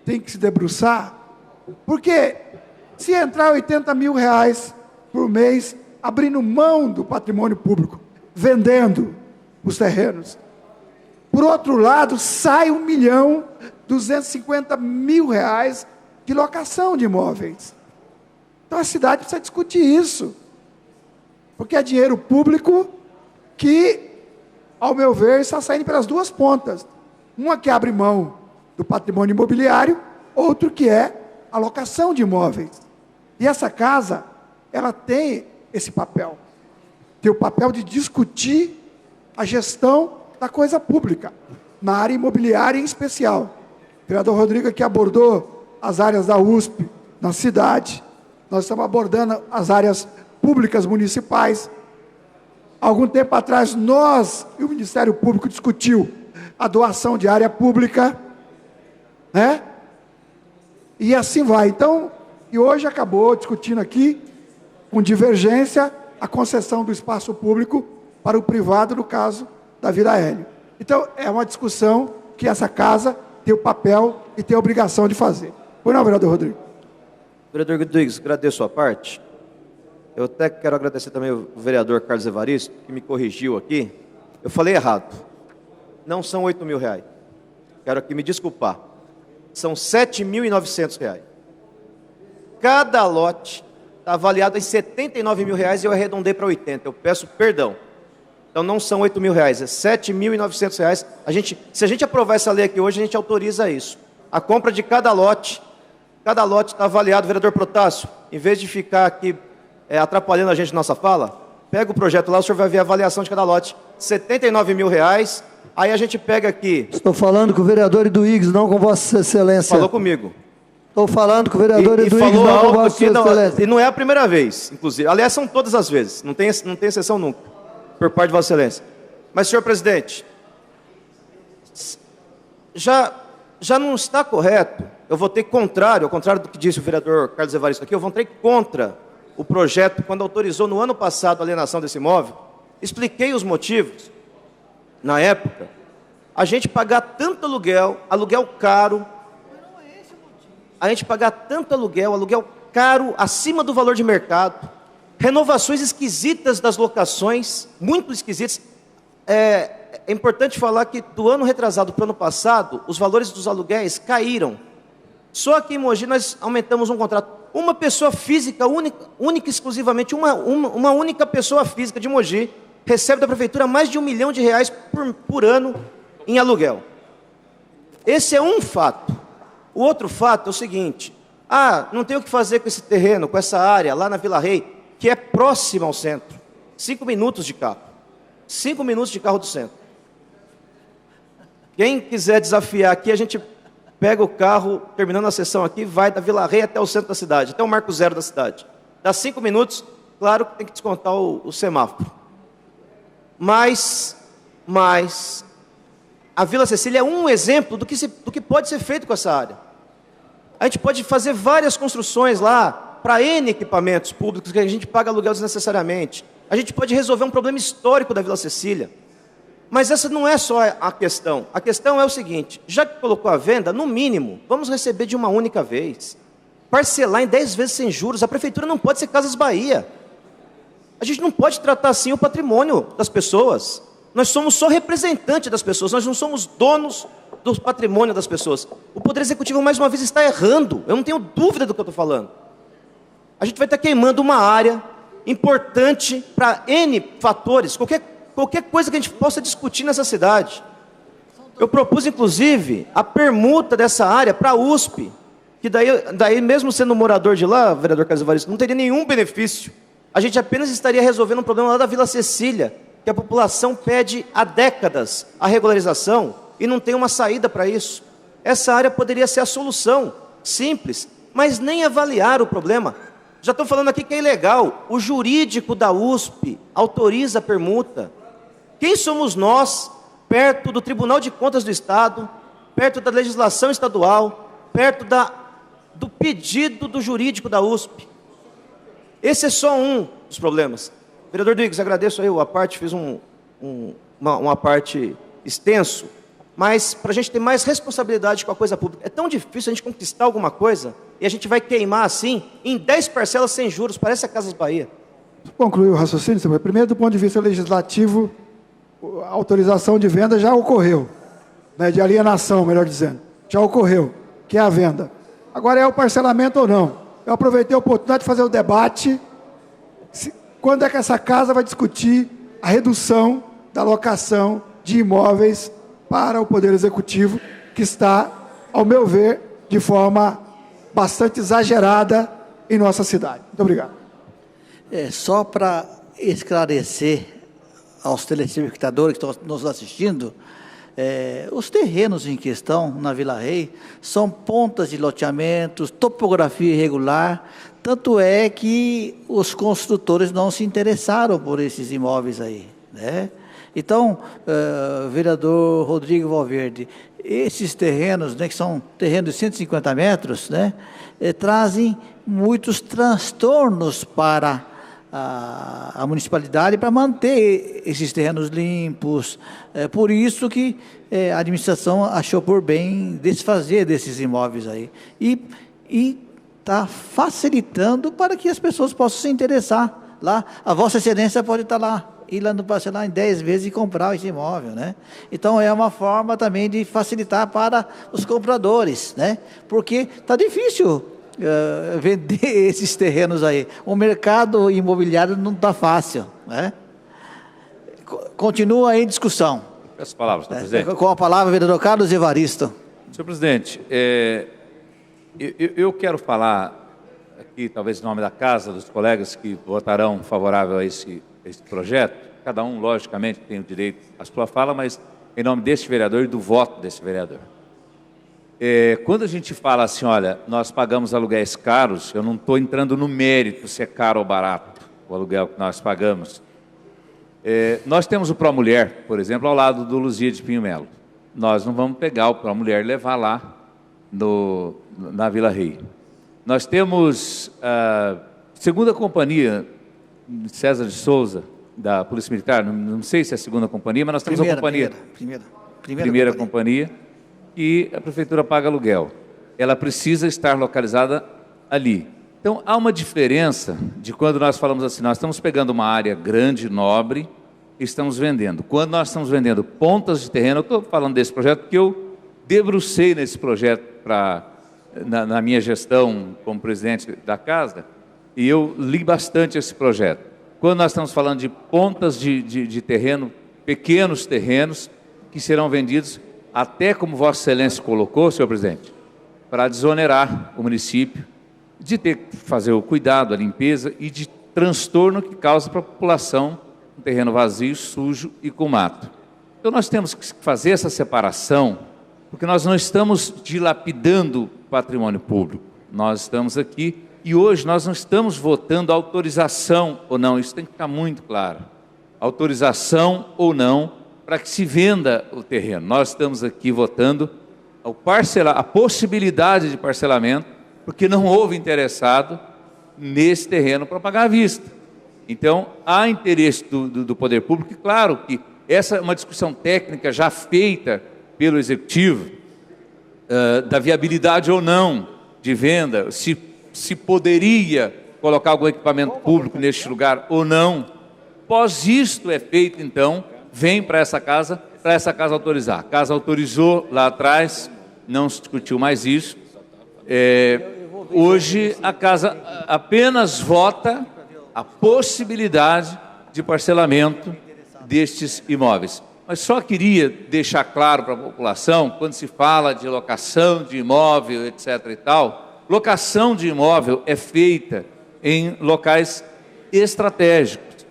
tem que se debruçar, porque se entrar R$80.000 por mês, abrindo mão do patrimônio público, vendendo os terrenos, por outro lado, sai R$1.250.000 de locação de imóveis. Então a cidade precisa discutir isso, porque é dinheiro público que, ao meu ver, está saindo pelas duas pontas. Uma que abre mão do patrimônio imobiliário, outro que é a locação de imóveis. E essa casa, ela tem esse papel. Tem o papel de discutir a gestão da coisa pública, na área imobiliária em especial. O vereador Rodrigo aqui abordou as áreas da USP na cidade, nós estamos abordando as áreas públicas municipais. Há algum tempo atrás, nós e o Ministério Público discutiu a doação de área pública, né? E assim vai. Então, e hoje acabou discutindo aqui, com divergência, a concessão do espaço público para o privado, no caso da Vila Hélio. Então, é uma discussão que essa casa tem o papel e tem a obrigação de fazer. Pois não, vereador Rodrigo? Vereador Rodrigues, agradeço a parte. Eu até quero agradecer também o vereador Carlos Evaristo, que me corrigiu aqui. Eu falei errado. Não são R$8.000. Quero aqui me desculpar. São R$7.900. Cada lote está avaliado em R$79.000 e eu arredondei para 80. Eu peço perdão. Então não são R$8.000, é R$7.900. Se a gente aprovar essa lei aqui hoje, a gente autoriza isso. A compra de cada lote está avaliado, vereador Protásio, em vez de ficar aqui atrapalhando a gente na nossa fala, pega o projeto lá, o senhor vai ver a avaliação de cada lote, R$79.000, aí a gente pega aqui... Estou falando com o vereador Eduígues, não com Vossa Excelência. Falou comigo. Estou falando com o vereador Eduígues, não com Vossa Excelência. E não é a primeira vez, inclusive. Aliás, são todas as vezes, não tem exceção nunca, por parte de Vossa Excelência. Mas, senhor presidente, já não está correto, eu votei contrário, ao contrário do que disse o vereador Carlos Evaristo aqui, eu votei contra o projeto quando autorizou no ano passado a alienação desse imóvel. Expliquei os motivos. Na época, a gente pagar tanto aluguel caro, a gente pagar tanto aluguel caro, acima do valor de mercado, renovações esquisitas das locações, muito esquisitas. É importante falar que do ano retrasado para o ano passado, os valores dos aluguéis caíram. Só que em Mogi nós aumentamos um contrato. Uma pessoa física, única exclusivamente, uma única pessoa física de Mogi, recebe da prefeitura mais de R$1 milhão por ano em aluguel. Esse é um fato. O outro fato é o seguinte: não tem o que fazer com esse terreno, com essa área lá na Vila Rei, que é próxima ao centro. 5 minutos de carro. 5 minutos de carro do centro. Quem quiser desafiar aqui, a gente pega o carro, terminando a sessão aqui, vai da Vila Rei até o centro da cidade, até o Marco Zero da cidade. Dá 5 minutos, claro que tem que descontar o semáforo. Mas a Vila Cecília é um exemplo do que pode ser feito com essa área. A gente pode fazer várias construções lá, para N equipamentos públicos que a gente paga aluguel desnecessariamente. A gente pode resolver um problema histórico da Vila Cecília. Mas essa não é só a questão. A questão é o seguinte, já que colocou à venda, no mínimo, vamos receber de uma única vez. Parcelar em 10 vezes sem juros. A prefeitura não pode ser Casas Bahia. A gente não pode tratar assim o patrimônio das pessoas. Nós somos só representante das pessoas, nós não somos donos do patrimônio das pessoas. O Poder Executivo, mais uma vez, está errando. Eu não tenho dúvida do que eu estou falando. A gente vai estar queimando uma área importante para N fatores, qualquer coisa que a gente possa discutir nessa cidade. Eu propus, inclusive, a permuta dessa área para a USP, que daí mesmo sendo morador de lá, vereador Carlos Evaristo, não teria nenhum benefício. A gente apenas estaria resolvendo um problema lá da Vila Cecília, que a população pede há décadas a regularização e não tem uma saída para isso. Essa área poderia ser a solução, simples, mas nem avaliar o problema. Já estão falando aqui que é ilegal. O jurídico da USP autoriza a permuta. Quem somos nós, perto do Tribunal de Contas do Estado, perto da legislação estadual, perto do pedido do jurídico da USP? Esse é só um dos problemas. Vereador Duígues, agradeço aí a parte, fiz uma parte extenso, mas para a gente ter mais responsabilidade com a coisa pública. É tão difícil a gente conquistar alguma coisa e a gente vai queimar assim em 10 parcelas sem juros, parece a Casas Bahia. Concluir o raciocínio, senhor. Primeiro, do ponto de vista legislativo, a autorização de venda já ocorreu, né, de alienação, melhor dizendo, já ocorreu, que é a venda. Agora é o parcelamento ou não. Eu aproveitei a oportunidade de fazer o debate, quando é que essa casa vai discutir a redução da locação de imóveis para o Poder Executivo, que está, ao meu ver, de forma bastante exagerada em nossa cidade. Muito obrigado. Só para esclarecer aos telespectadores que estão nos assistindo, os terrenos em questão na Vila Rei são pontas de loteamentos, topografia irregular, tanto é que os construtores não se interessaram por esses imóveis aí, né? Então, vereador Rodrigo Valverde, esses terrenos, né, que são terrenos de 150 metros, né, trazem muitos transtornos para a municipalidade para manter esses terrenos limpos. Por isso que a administração achou por bem desfazer desses imóveis aí. E está facilitando para que as pessoas possam se interessar lá. A Vossa Excelência pode estar lá, ir lá no parcelar em 10 vezes e comprar esse imóvel, né? Então é uma forma também de facilitar para os compradores, né? Porque está difícil vender esses terrenos aí. O mercado imobiliário não está fácil, né? Continua em discussão. Peço palavras, senhor presidente. Com a palavra, vereador Carlos Evaristo. Senhor presidente, eu quero falar aqui, talvez em nome da casa, dos colegas que votarão favorável a esse projeto. Cada um, logicamente, tem o direito à sua fala, mas em nome deste vereador e do voto desse vereador. Quando a gente fala assim, olha, nós pagamos aluguéis caros, eu não estou entrando no mérito se é caro ou barato o aluguel que nós pagamos. Nós temos o Pró-Mulher, por exemplo, ao lado do Luzia de Pinho Melo. Nós não vamos pegar o Pró-Mulher e levar lá na Vila Rei. Nós temos a segunda companhia, César de Souza, da Polícia Militar, não sei se é a segunda companhia, mas nós temos a companhia. Primeira companhia, e a Prefeitura paga aluguel. Ela precisa estar localizada ali. Então, há uma diferença de quando nós falamos assim, nós estamos pegando uma área grande, nobre, e estamos vendendo. Quando nós estamos vendendo pontas de terreno, eu estou falando desse projeto porque eu debrucei nesse projeto na minha gestão como presidente da casa, e eu li bastante esse projeto. Quando nós estamos falando de pontas de terreno, pequenos terrenos, que serão vendidos, até como Vossa Excelência colocou, senhor presidente, para desonerar o município, de ter que fazer o cuidado, a limpeza e de transtorno que causa para a população um terreno vazio, sujo e com mato. Então nós temos que fazer essa separação, porque nós não estamos dilapidando patrimônio público. Nós estamos aqui e hoje nós não estamos votando autorização ou não, isso tem que ficar muito claro. Autorização ou não para que se venda o terreno. Nós estamos aqui votando a possibilidade de parcelamento, porque não houve interessado nesse terreno para pagar à vista. Então, há interesse do poder público, e claro que essa é uma discussão técnica já feita pelo Executivo, da viabilidade ou não de venda, se poderia colocar algum equipamento público neste lugar ou não. Após isto é feito, então, vem para essa casa autorizar. A casa autorizou lá atrás, não se discutiu mais isso. Hoje, a casa apenas vota a possibilidade de parcelamento destes imóveis. Mas só queria deixar claro para a população, quando se fala de locação de imóvel, etc. e tal, locação de imóvel é feita em locais estratégicos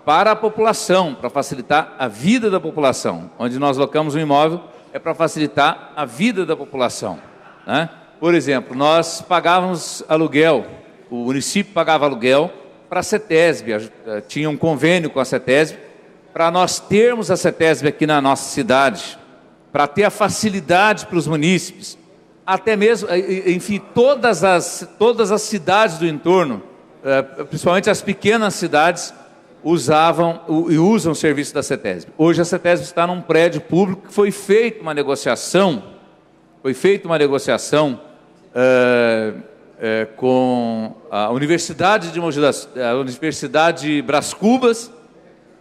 para a população, para facilitar a vida da população. Onde nós locamos um imóvel é para facilitar a vida da população, né? Por exemplo, nós pagávamos aluguel, o município pagava aluguel para a CETESB, tinha um convênio com a CETESB, para nós termos a CETESB aqui na nossa cidade, para ter a facilidade para os munícipes, até mesmo, enfim, todas as cidades do entorno, principalmente as pequenas cidades, usavam e usam o serviço da CETESB. Hoje a CETESB está num prédio público que foi feita uma negociação com a Universidade de Mogi a Universidade Brás Cubas.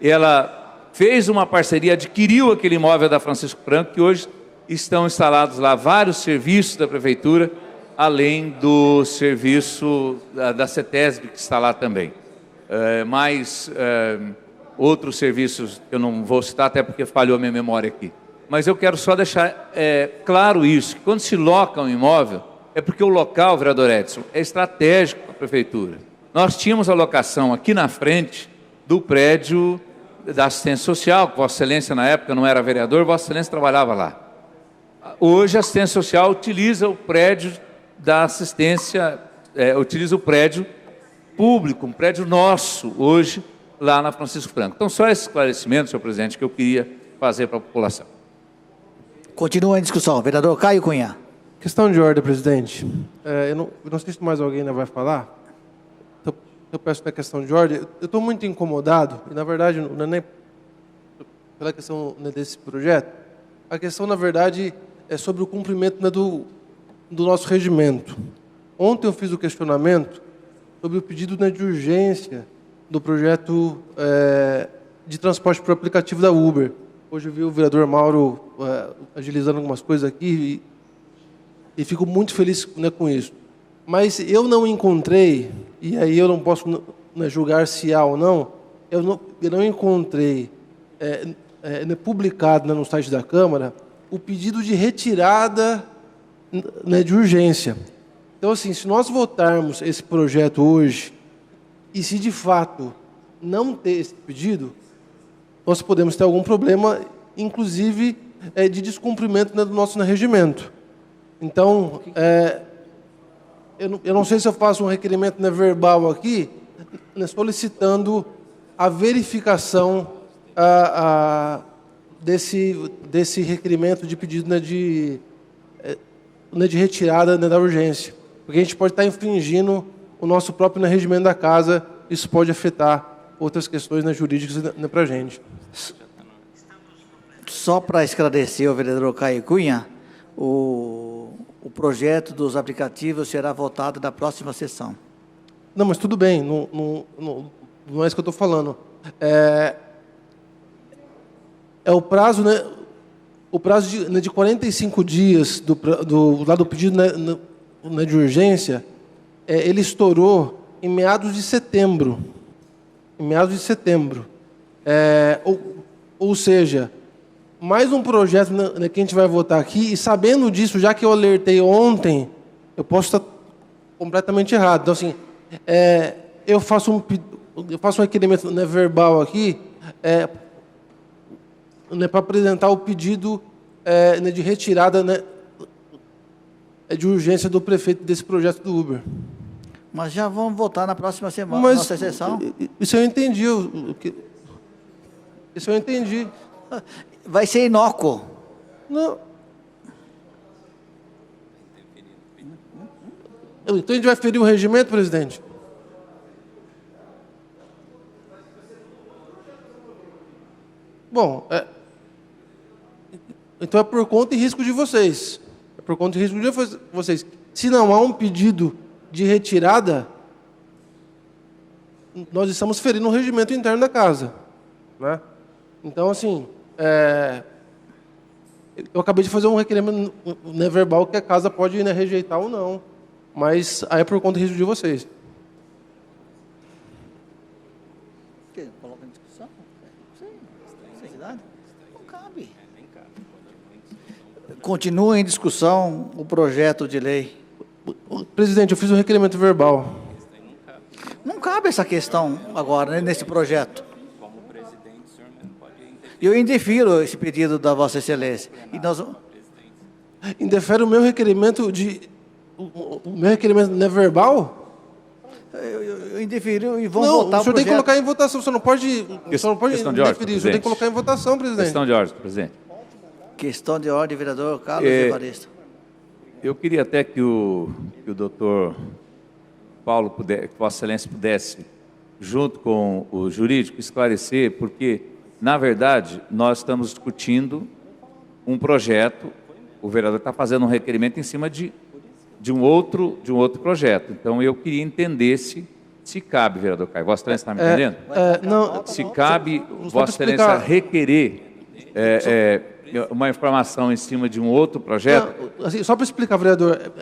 Ela fez uma parceria, adquiriu aquele imóvel da Francisco Franco, que hoje estão instalados lá vários serviços da prefeitura, além do serviço da CETESB, que está lá também. Outros serviços que eu não vou citar, até porque falhou a minha memória aqui. Mas eu quero só deixar claro isso, que quando se loca um imóvel, é porque o local, vereador Edson, é estratégico para a prefeitura. Nós tínhamos a locação aqui na frente do prédio da assistência social, que Vossa Excelência na época não era vereador, Vossa Excelência trabalhava lá. Hoje a assistência social utiliza o prédio da assistência, utiliza o prédio público, um prédio nosso, hoje, lá na Francisco Franco. Então, só esse esclarecimento, senhor presidente, que eu queria fazer para a população. Continua a discussão. Vereador Caio Cunha. Questão de ordem, presidente. Eu não sei se mais alguém ainda vai falar. Eu peço da questão de ordem. Eu estou muito incomodado, e na verdade, não é nem pela questão desse projeto. A questão, na verdade, é sobre o cumprimento do nosso regimento. Ontem eu fiz o questionamento sobre o pedido de urgência do projeto de transporte por aplicativo da Uber. Hoje eu vi o vereador Mauro agilizando algumas coisas aqui e fico muito feliz com isso. Mas eu não encontrei, e aí eu não posso julgar se há ou não, eu não encontrei publicado no site da Câmara o pedido de retirada de urgência. Então, assim, se nós votarmos esse projeto hoje, e se de fato não ter esse pedido, nós podemos ter algum problema, inclusive de descumprimento do nosso regimento. Então, eu não sei se eu faço um requerimento verbal aqui, solicitando a verificação desse requerimento de pedido de retirada da urgência. Porque a gente pode estar infringindo o nosso próprio regimento da casa, isso pode afetar outras questões jurídicas para a gente. Só para esclarecer o vereador Caio Cunha, o projeto dos aplicativos será votado na próxima sessão. Não, mas tudo bem, não é isso que eu estou falando. O prazo, o prazo de 45 dias do pedido de urgência, ele estourou em meados de setembro. Ou seja, mais um projeto que a gente vai votar aqui, e sabendo disso, já que eu alertei ontem, eu posso estar completamente errado. Então, assim, eu faço um requerimento verbal aqui, para apresentar o pedido de retirada de urgência do prefeito desse projeto do Uber. Mas já vamos votar na próxima semana, Mas nossa sessão. Isso eu entendi. Isso eu entendi. Vai ser inócuo. Não. Então a gente vai ferir o regimento, presidente? Bom, então é por conta e risco de vocês. É por conta e risco de vocês. Se não há um pedido de retirada, nós estamos ferindo o regimento interno da casa, né? Então, assim, eu acabei de fazer um requerimento, né, verbal que a casa pode, né, rejeitar ou não, mas aí é por conta e risco de vocês. Coloca em discussão? Não cabe. Continua em discussão o projeto de lei. Presidente, eu fiz um requerimento verbal. Não cabe essa questão agora, né, nesse projeto. Eu indefiro esse pedido da Vossa Excelência. E nós... Indefere o meu requerimento o meu requerimento não é verbal? Eu indefiro e vamos não, votar o senhor tem que colocar em votação. O senhor não pode indeferir, o senhor tem que colocar em votação, presidente. Questão de ordem, presidente. Questão de ordem, vereador Carlos Evaristo. Eu queria até que o doutor Paulo, que Vossa Excelência pudesse, junto com o jurídico, esclarecer, porque, na verdade, nós estamos discutindo um projeto, o vereador está fazendo um requerimento em cima de um outro projeto. Então, eu queria entender se cabe, vereador Caio. Vossa Excelência está me entendendo? Não, se cabe, Vossa Excelência requerer uma informação em cima de um outro projeto? Não, assim, só para explicar, vereador,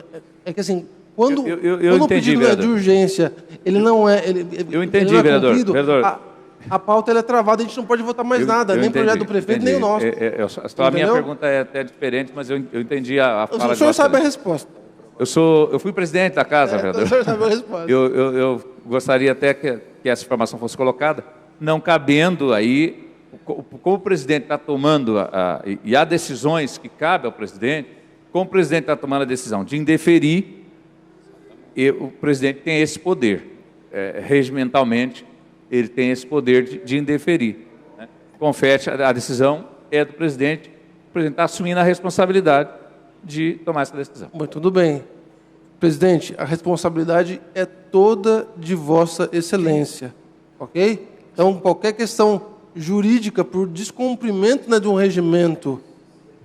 é que assim, quando eu o pedido é de urgência, ele não é... eu entendi, ele não é vereador. cumprido, Vereador. A pauta ela é travada, a gente não pode votar mais nada, nem o projeto do prefeito, nem o nosso. Só a minha pergunta é até diferente, mas eu entendi a fala. O senhor sabe a resposta. Eu fui presidente da casa, vereador. O senhor sabe a resposta. Eu gostaria até que essa informação fosse colocada, não cabendo aí, como o presidente está tomando, e há decisões que cabem ao presidente, como o presidente está tomando a decisão de indeferir, o presidente tem esse poder, regimentalmente, ele tem esse poder de indeferir. Né? Confete, a decisão é do presidente, o presidente está assumindo a responsabilidade de tomar essa decisão. Bom, tudo bem. Presidente, a responsabilidade é toda de Vossa Excelência, ok? Então, qualquer questão jurídica por descumprimento, né, de um regimento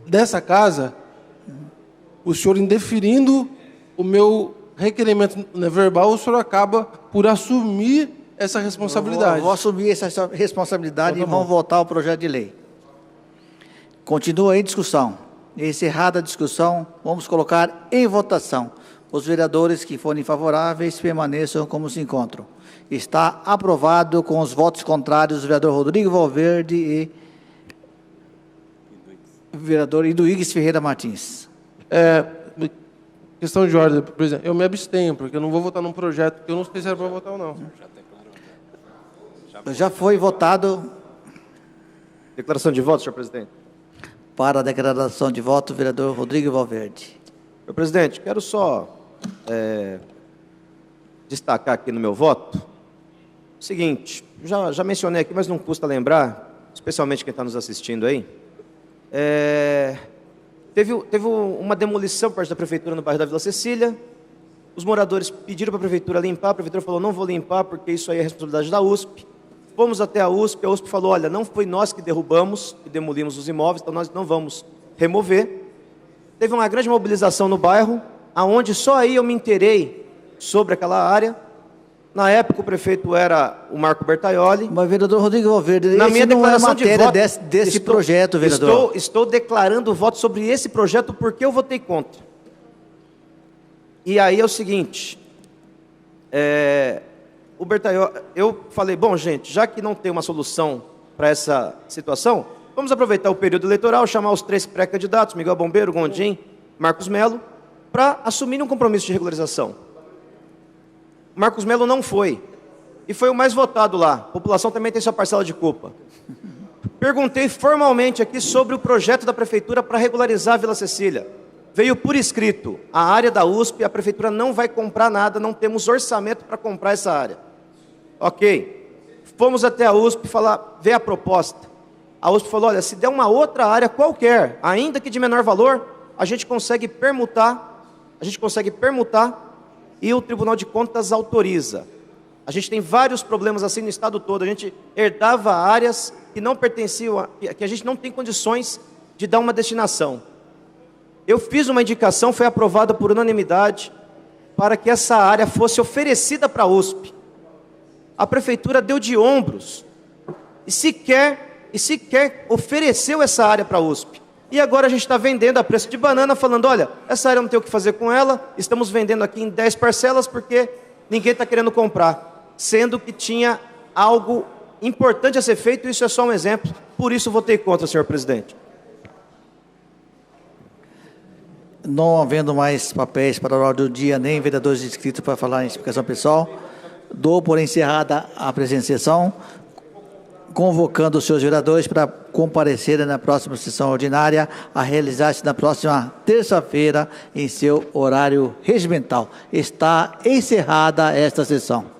dessa casa, o senhor indeferindo o meu requerimento, né, verbal, o senhor acaba por assumir essa responsabilidade. Eu vou assumir essa responsabilidade e vamos votar o projeto de lei. Continua em discussão. Encerrada a discussão, vamos colocar em votação. Os vereadores que forem favoráveis permaneçam como se encontram. Está aprovado com os votos contrários do vereador Rodrigo Valverde e vereador Iduígues Ferreira Martins. Questão de ordem, presidente. Eu me abstenho, porque eu não vou votar num projeto que eu não sei se era para votar ou não. Já foi votado. Declaração de voto, senhor presidente. Para a declaração de voto, o vereador Rodrigo Valverde. Senhor presidente, quero só destacar aqui no meu voto o seguinte, já mencionei aqui, mas não custa lembrar, especialmente quem está nos assistindo aí, teve uma demolição por parte da prefeitura no bairro da Vila Cecília, os moradores pediram para a prefeitura limpar, a prefeitura falou, não vou limpar porque isso aí é responsabilidade da USP. Fomos até a USP falou, olha, não foi nós que derrubamos e demolimos os imóveis, então nós não vamos remover. Teve uma grande mobilização no bairro, aonde só aí eu me inteirei sobre aquela área. Na época o prefeito era o Marco Bertaioli. Mas, vereador Rodrigo Valverde, na minha declaração de voto, desse projeto, vereador. Estou declarando voto sobre esse projeto porque eu votei contra. E aí é o seguinte, o Bertaioli, eu falei, bom, gente, já que não tem uma solução para essa situação, vamos aproveitar o período eleitoral, chamar os 3 pré-candidatos, Miguel Bombeiro, Gondim, Marcos Melo, para assumirem um compromisso de regularização. Marcos Melo não foi, e foi o mais votado lá. A população também tem sua parcela de culpa. Perguntei formalmente aqui sobre o projeto da prefeitura para regularizar a Vila Cecília. Veio por escrito, a área da USP, a prefeitura não vai comprar nada, não temos orçamento para comprar essa área. Ok, fomos até a USP ver a proposta. A USP falou, olha, se der uma outra área qualquer, ainda que de menor valor, a gente consegue permutar e o Tribunal de Contas autoriza. A gente tem vários problemas assim no estado todo. A gente herdava áreas que não pertenciam, que a gente não tem condições de dar uma destinação. Eu fiz uma indicação, foi aprovada por unanimidade, para que essa área fosse oferecida para a USP. A prefeitura deu de ombros e sequer ofereceu essa área para a USP. E agora a gente está vendendo a preço de banana, falando, olha, essa área não tem o que fazer com ela, estamos vendendo aqui em 10 parcelas porque ninguém está querendo comprar, sendo que tinha algo importante a ser feito, isso é só um exemplo, por isso votei contra, senhor presidente. Não havendo mais papéis para a ordem do dia, nem vereadores inscritos para falar em explicação pessoal, dou por encerrada a presente sessão, convocando os senhores vereadores para comparecerem na próxima sessão ordinária, a realizar-se na próxima terça-feira, em seu horário regimental. Está encerrada esta sessão.